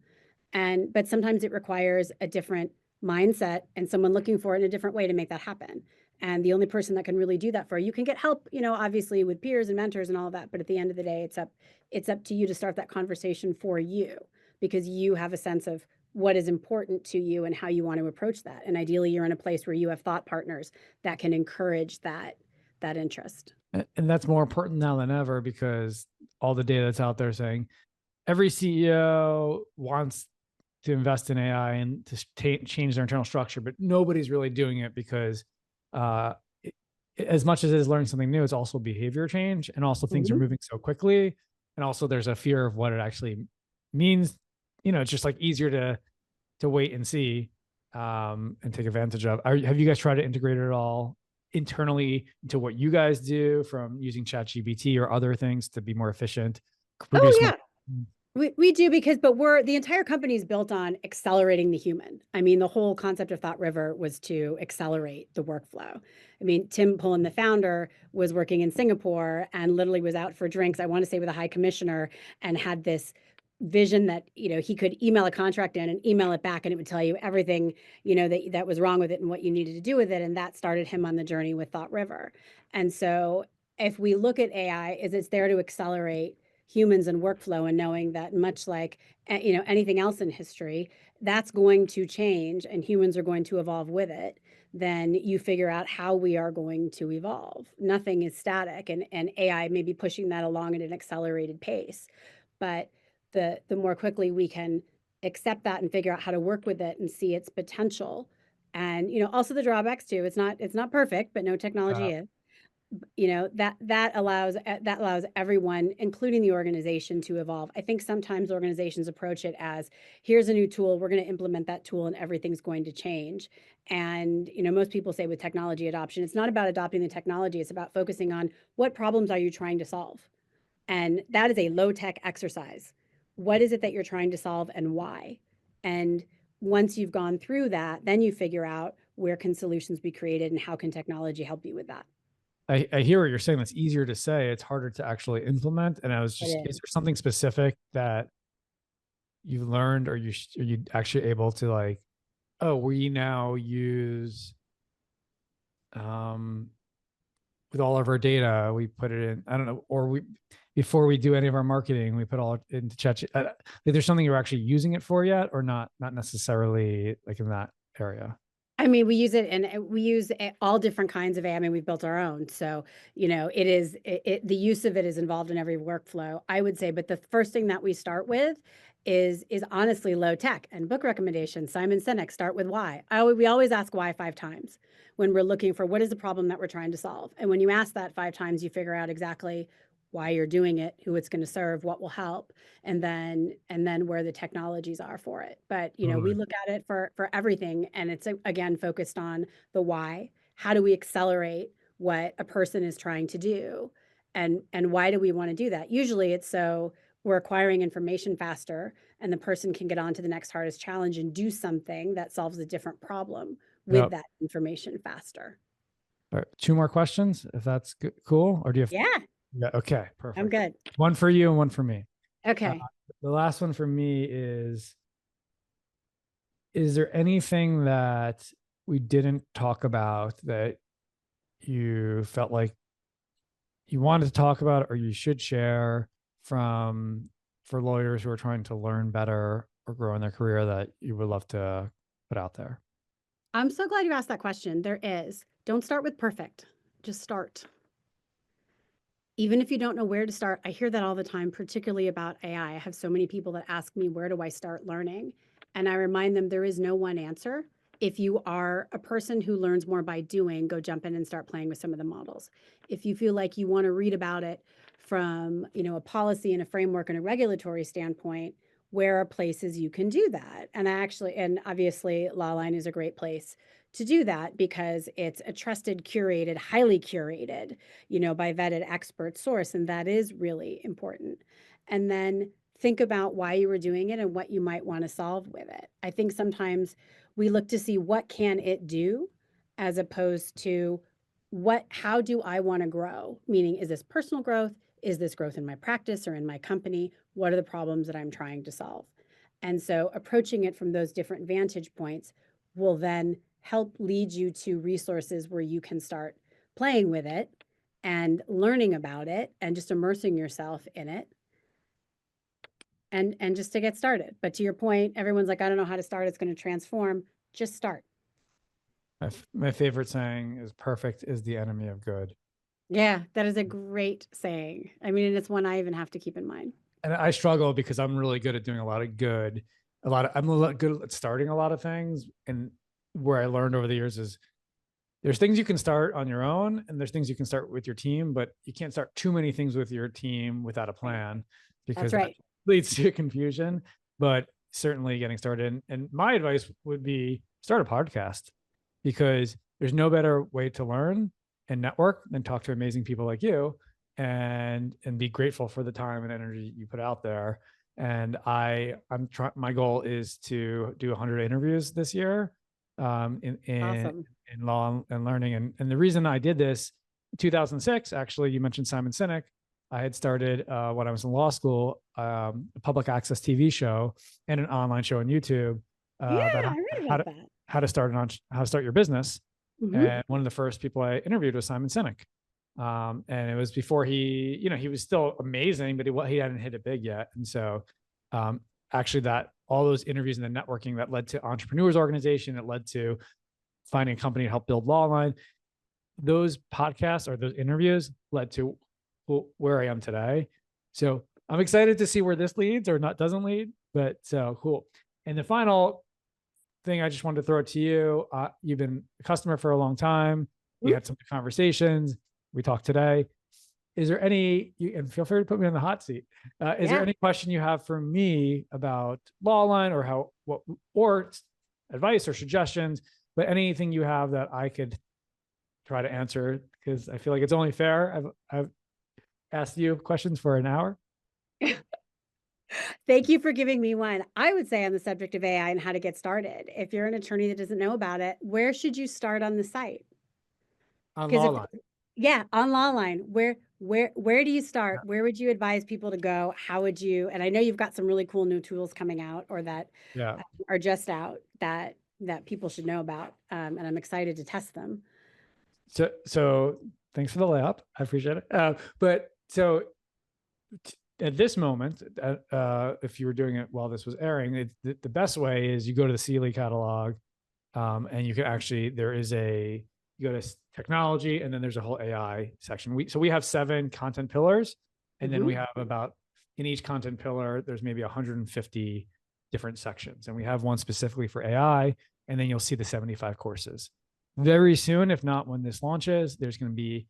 But sometimes it requires a different mindset and someone looking for it in a different way to make that happen. And the only person that can really do that for you, can get help, obviously with peers and mentors and all of that. But at the end of the day, it's up to you to start that conversation for you, because you have a sense of what is important to you and how you want to approach that. And ideally, you're in a place where you have thought partners that can encourage that interest. And that's more important now than ever, because all the data that's out there saying every CEO wants to invest in AI and to change their internal structure, but nobody's really doing it because as much as it is learning something new, it's also behavior change, and also things are moving so quickly. And also there's a fear of what it actually means. It's just like easier to wait and see and take advantage of. Have you guys tried to integrate it at all internally into what you guys do, from using ChatGPT or other things to be more efficient? Oh yeah. We do, but the entire company is built on accelerating the human. I mean, the whole concept of ThoughtRiver was to accelerate the workflow. I mean, Tim Pullen, the founder, was working in Singapore and literally was out for drinks, I want to say with a high commissioner, and had this vision that, he could email a contract in and email it back, and it would tell you everything, that was wrong with it and what you needed to do with it. And that started him on the journey with ThoughtRiver. And so if we look at AI, it's there to accelerate humans and workflow, and knowing that, much like anything else in history, that's going to change and humans are going to evolve with it. Then you figure out how we are going to evolve. Nothing is static, and AI may be pushing that along at an accelerated pace. But the more quickly we can accept that and figure out how to work with it and see its potential, and also the drawbacks too. It's not perfect, but no technology is. That allows everyone, including the organization, to evolve. I think sometimes organizations approach it as, here's a new tool, we're going to implement that tool and everything's going to change. And most people say with technology adoption, it's not about adopting the technology, it's about focusing on what problems are you trying to solve. And that is a low tech exercise. What is it that you're trying to solve and why? And once you've gone through that, then you figure out where can solutions be created and how can technology help you with that. I hear what you're saying. That's easier to say. It's harder to actually implement. And I was just, is there something specific that you learned, or are you actually able to, like, oh, we now use, with all of our data, we put it in, I don't know, or before we do any of our marketing, we put all into chat. There's something you're actually using it for yet, or not necessarily like in that area? I mean, we use it, and we use all different kinds of AI. I mean, we've built our own. So, the use of it is involved in every workflow, I would say. But the first thing that we start with is honestly low tech. And book recommendations, Simon Sinek, start with why. We always ask why 5 times when we're looking for what is the problem that we're trying to solve. And when you ask that 5 times, you figure out exactly why you're doing it, who it's going to serve, what will help, and then where the technologies are for it. But we look at it for everything, and it's again focused on the why. How do we accelerate what a person is trying to do, and why do we want to do that? Usually it's so we're acquiring information faster, and the person can get on to the next hardest challenge and do something that solves a different problem with that information faster. All right, 2 more questions, if that's cool. Or do you have? Yeah. Okay, perfect. I'm good. One for you and one for me. Okay. The last one for me is there anything that we didn't talk about that you felt like you wanted to talk about, or you should share for lawyers who are trying to learn better or grow in their career, that you would love to put out there? I'm so glad you asked that question. There is. Don't start with perfect. Just start. Even if you don't know where to start, I hear that all the time, particularly about AI. I have so many people that ask me, where do I start learning? And I remind them there is no one answer. If you are a person who learns more by doing, go jump in and start playing with some of the models. If you feel like you want to read about it from, a policy and a framework and a regulatory standpoint, where are places you can do that? And obviously Lawline is a great place to do that, because it's a trusted, curated, highly curated, by vetted expert source. And that is really important. And then think about why you were doing it and what you might want to solve with it. I think sometimes we look to see what can it do, as opposed to how do I want to grow? Meaning, is this personal growth? Is this growth in my practice or in my company? What are the problems that I'm trying to solve? And so approaching it from those different vantage points will then help lead you to resources where you can start playing with it and learning about it and just immersing yourself in it and just to get started. But to your point, everyone's like, I don't know how to start. It's going to transform. Just start. My favorite saying is perfect is the enemy of good. Yeah, that is a great saying. I mean, and it's one I even have to keep in mind. And I struggle because I'm really good at doing a lot of good, I'm a lot good at starting a lot of things. And where I learned over the years is there's things you can start on your own and there's things you can start with your team, but you can't start too many things with your team without a plan because That's right. that leads to confusion. But certainly getting started. And my advice would be start a podcast because there's no better way to learn and network than talk to amazing people like you and be grateful for the time and energy you put out there. And I'm trying, my goal is to do 100 interviews this year in Awesome. law and learning. And the reason I did this in 2006, actually, you mentioned Simon Sinek. I had started when I was in law school, a public access TV show and an online show on YouTube Yeah, about I read about that. how to start your business. Mhm. And one of the first people I interviewed was Simon Sinek. And it was before he was still amazing, but he hadn't hit it big yet. And so actually that all those interviews and the networking that led to Entrepreneurs Organization, it led to finding a company to help build Lawline. Those podcasts or those interviews led to where I am today. So I'm excited to see where this leads or not doesn't lead, but so cool. And the final thing I just wanted to throw it to you. You've been a customer for a long time. We had some conversations. We talked today. Is there and feel free to put me on the hot seat. Is there any question you have for me about Lawline or advice or suggestions, but anything you have that I could try to answer? Because I feel like it's only fair. I've asked you questions for an hour. Thank you for giving me one. I would say on the subject of AI and how to get started, if you're an attorney that doesn't know about it, where should you start on the site? On Lawline. Yeah, on Lawline. Where do you start? Where would you advise people to go? How would you? And I know you've got some really cool new tools coming out or that are just out that people should know about. And I'm excited to test them. So thanks for the layup. I appreciate it. But so at this moment, if you were doing it while this was airing, the best way is you go to the Sealy catalog, and you can actually you go to technology, and then there's a whole AI section. We have 7 content pillars, and then we have in each content pillar, there's maybe 150 different sections, and we have one specifically for AI, and then you'll see the 75 courses. Very soon, if not when this launches, there's going to be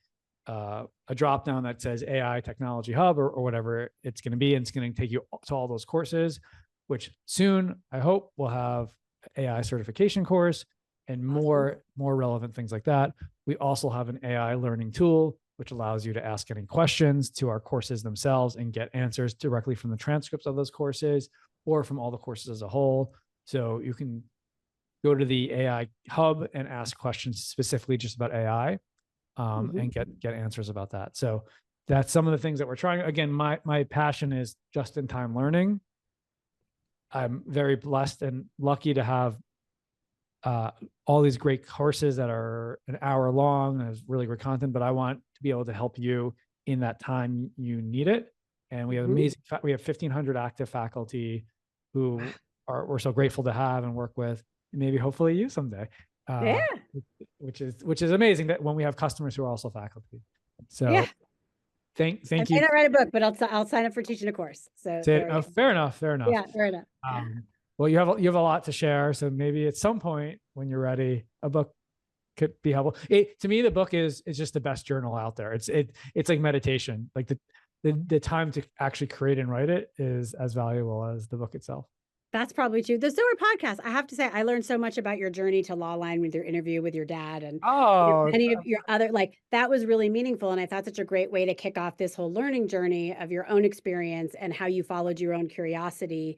a drop down that says AI Technology Hub or whatever it's going to be. And it's going to take you to all those courses, which soon I hope will have AI certification course and more relevant things like that. We also have an AI learning tool, which allows you to ask any questions to our courses themselves and get answers directly from the transcripts of those courses or from all the courses as a whole. So you can go to the AI hub and ask questions specifically just about AI. And get answers about that. So that's some of the things that we're trying. Again, my passion is just-in-time learning. I'm very blessed and lucky to have all these great courses that are an hour long and has really great content, but I want to be able to help you in that time you need it. And we have we have 1,500 active faculty who we're so grateful to have and work with, and maybe hopefully you someday. Which is amazing that when we have customers who are also faculty. So thank you. I may not write a book, but I'll sign up for teaching a course. So fair enough. Yeah, fair enough. Well, you have a lot to share. So maybe at some point when you're ready, a book could be helpful. To me, the book is just the best journal out there. It's like meditation. Like the time to actually create and write it is as valuable as the book itself. That's probably true. There's still a podcast. I have to say, I learned so much about your journey to Lawline with your interview with your dad and many of your other, that was really meaningful. And I thought such a great way to kick off this whole learning journey of your own experience and how you followed your own curiosity,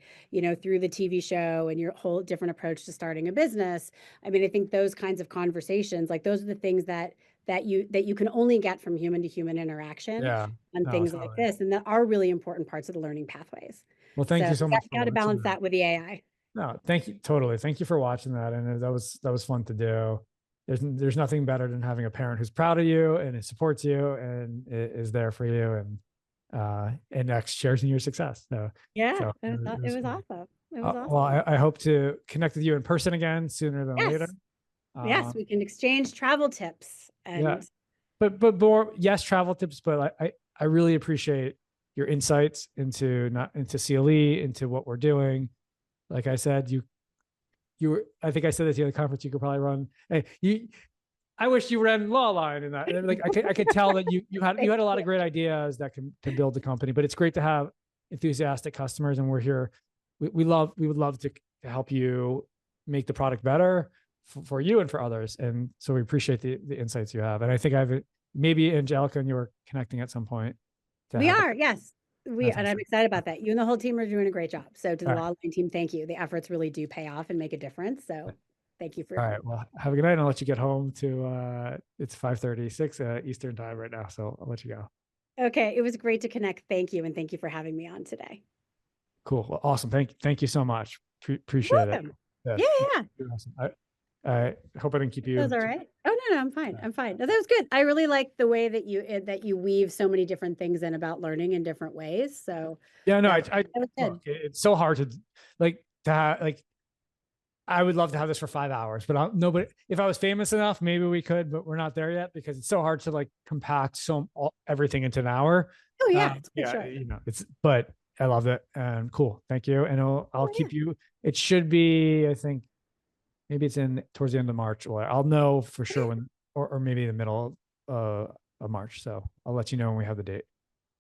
through the TV show and your whole different approach to starting a business. I mean, I think those kinds of conversations, those are the things that you can only get from human to human interaction and things like this. And that are really important parts of the learning pathways. Well, thank you so much for Got to watching balance that. that with the AI. No, thank you. Totally. Thank you for watching that. And that was fun to do. There's nothing better than having a parent who's proud of you and supports you and is there for you and shares in your success. Yeah, So it was great. awesome. It was awesome. Well, I hope to connect with you in person again sooner than later. Yes, we can exchange travel tips. Yeah, And but more, yes, travel tips, but I really appreciate your insights into CLE, into what we're doing. Like I said, I think I said this at the other conference, you could probably run. Hey, I wish you ran Lawline in that. Like I could tell that you had a lot of great ideas that can build the company, but it's great to have enthusiastic customers, and we're here. We would love to help you make the product better for you and for others. And so we appreciate the insights you have. And I think maybe Angelica and you are connecting at some point. we are, yes. That's And I'm awesome. excited about that. You and the whole team are doing a great job. So to the All right. Lawline team, thank you. The efforts really do pay off and make a difference. So thank you for All right. Well, have a good night. And I'll let you get home to, it's 5:36 Eastern time right now. So I'll let you go. Okay. It was great to connect. Thank you. And thank you for having me on today. Cool. Well, awesome. Thank you so much. Appreciate it. Yeah. You're awesome. I hope I didn't keep you. That was all right. Oh, no, I'm fine. I'm fine. No, that was good. I really like the way that you weave so many different things in about learning in different ways. So Yeah, no, that was good. look, it's so hard to have, I would love to have this for 5 hours, but nobody, if I was famous enough, maybe we could, but we're not there yet because it's so hard to compact everything into an hour. Oh yeah. Sure. But I love it and cool. Thank you. And I'll keep you, it should be, I think maybe it's towards the end of March, or I'll know for sure when, or maybe the middle of March. So I'll let you know when we have the date.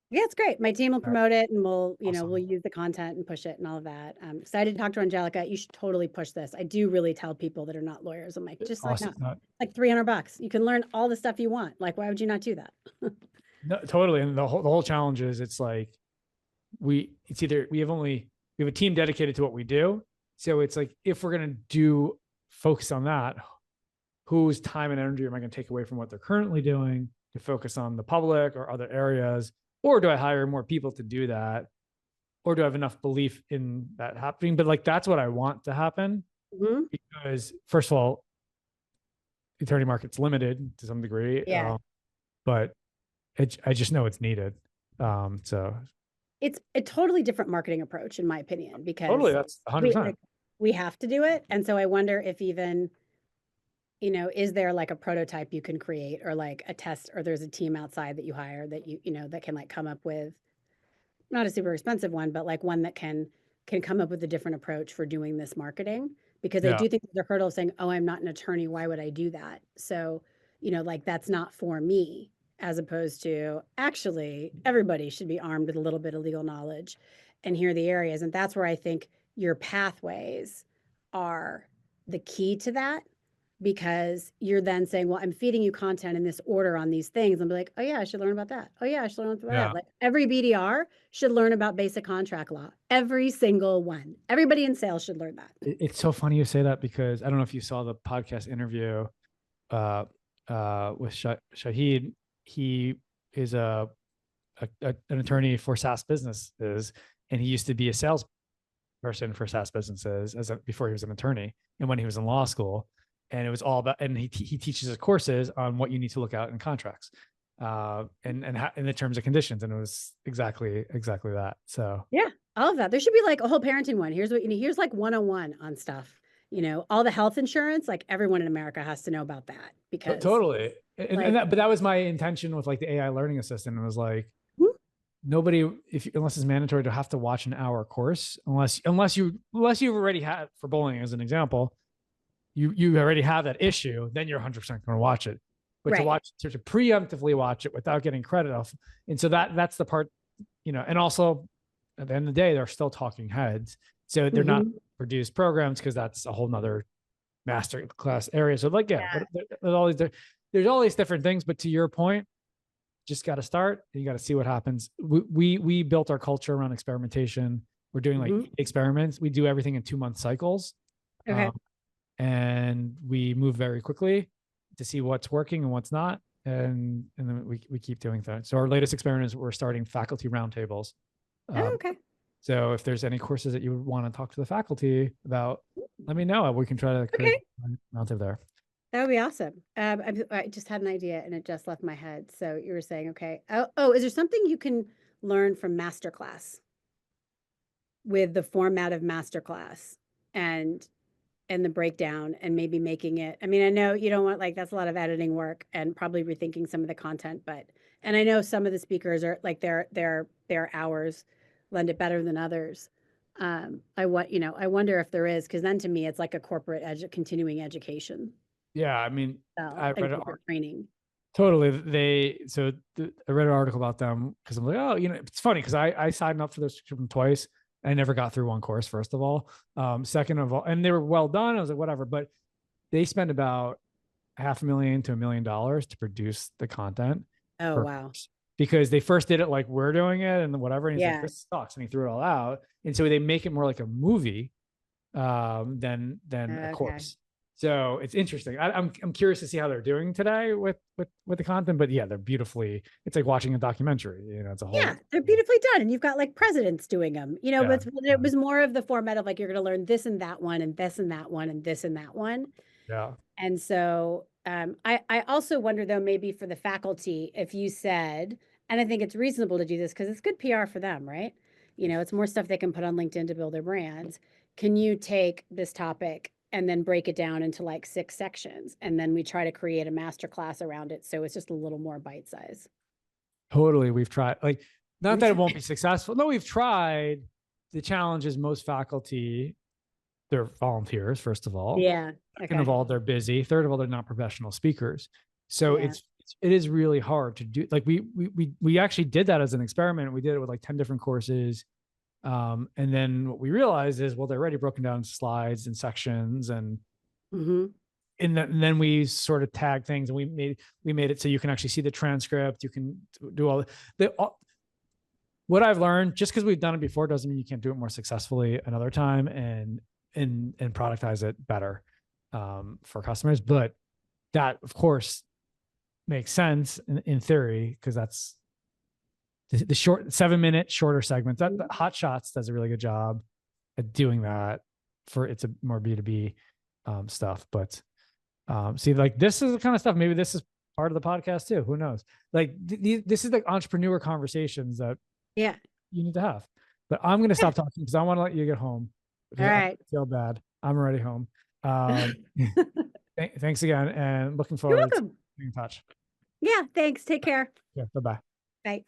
Yeah, it's great. My team will promote it and we'll Awesome. use the content and push it and all of that. I'm excited to talk to Angelica. You should totally push this. I do really tell people that are not lawyers. I'm like, just Awesome. like $300. You can learn all the stuff you want. Like, why would you not do that? No, totally. And the whole challenge is it's like, we have a team dedicated to what we do. So it's like, if we're going to focus on that, whose time and energy am I going to take away from what they're currently doing to focus on the public or other areas? Or do I hire more people to do that? Or do I have enough belief in that happening? But that's what I want to happen. Mm-hmm. Because first of all, the attorney market's limited to some degree. Yeah. But I just know it's needed. So it's a totally different marketing approach, in my opinion, because totally, that's 100%. We have to do it. And so I wonder if even, is there like a prototype you can create or like a test, or there's a team outside that you hire that that can come up with not a super expensive one, but like one that can come up with a different approach for doing this marketing. Because I do think there's a hurdle of saying, oh, I'm not an attorney. Why would I do that? So, that's not for me, as opposed to actually everybody should be armed with a little bit of legal knowledge and here are the areas. And that's where I think your pathways are the key to that, because you're then saying, well, I'm feeding you content in this order on these things. And be like, oh yeah, I should learn about that. Oh yeah, I should learn about that. Like every BDR should learn about basic contract law. Every single one. Everybody in sales should learn that. It's so funny you say that, because I don't know if you saw the podcast interview with Shahid. He is an attorney for SaaS businesses, and he used to be a salesperson for SaaS businesses before he was an attorney, and when he was in law school. And it was all about, and he teaches his courses on what you need to look out in contracts, and in the terms and conditions. And it was exactly that. So yeah, all of that. There should be like a whole parenting one. Here's what here's like 101 on stuff. All the health insurance, like everyone in America has to know about that, because totally. But that was my intention with the AI learning assistant. It was like, nobody, unless it's mandatory to have to watch an hour course, unless you've already had, for bowling as an example, you already have that issue, then you're 100% going to watch it. But to preemptively watch it without getting credit off. And so that's the part, and also at the end of the day, they're still talking heads. So they're not produced programs, because that's a whole nother master class area. So but there's all these different things, but to your point, just got to start, and you got to see what happens. We built our culture around experimentation. We're doing experiments. We do everything in 2-month cycles. Okay. And we move very quickly to see what's working and what's not. And then we keep doing that. So our latest experiment is we're starting faculty roundtables. Okay. So if there's any courses that you would want to talk to the faculty about, let me know. We can try to create a relative there. That would be awesome. I just had an idea and it just left my head. So you were saying, okay. Oh, is there something you can learn from masterclass with the format of masterclass and the breakdown and maybe making it? I mean, I know you don't want, like, that's a lot of editing work and probably rethinking some of the content, and I know some of the speakers are like their hours lend it better than others. I wonder if there is, because then to me it's like a corporate continuing education. Yeah, I mean, I read corporate training. Totally. I read an article about them because I'm like, oh, it's funny because I signed up for this twice. I never got through one course, first of all. Second of all, and they were well done. I was like, whatever, but they spend about $500,000 to $1 million to produce the content. Oh, wow. Because they first did it like we're doing it and whatever. And he's like, Yeah. this sucks. And he threw it all out. And so they make it more like a movie than a course. So it's interesting. I'm curious to see how they're doing today with the content, but yeah, they're beautifully. It's like watching a documentary. It's a whole. Yeah, they're beautifully done, and you've got like presidents doing them. But it was more of the format of like you're going to learn this and that one, and this and that one, and this and that one. Yeah. And so I also wonder though, maybe for the faculty, if you said, and I think it's reasonable to do this because it's good PR for them, right? It's more stuff they can put on LinkedIn to build their brands. Can you take this topic and then break it down into like 6 sections, and then we try to create a master class around it, so it's just a little more bite size? Totally. We've tried, like, not that it won't be successful. No, we've tried. The challenge is most faculty, they're volunteers, first of all. Yeah. Second of all, they're busy. Third of all, they're not professional speakers. So it is really hard to do. Like we actually did that as an experiment. We did it with like 10 different courses. And then what we realized is, well, they're already broken down into slides and sections, and and then we sort of tag things, and we made it so you can actually see the transcript. You can do all what I've learned. Just because we've done it before doesn't mean you can't do it more successfully another time and productize it better for customers. But that, of course, makes sense in theory, because that's the short 7-minute shorter segments. That Hot Shots does a really good job at doing that it's a more B2B stuff. But see, like, this is the kind of stuff, maybe this is part of the podcast too. Who knows? Like this is like entrepreneur conversations that you need to have. But I'm going to stop talking because I want to let you get home. All right. I feel bad. I'm already home. Thanks again, and looking forward to being in touch. Yeah, thanks. Take care. Yeah, bye-bye. Bye.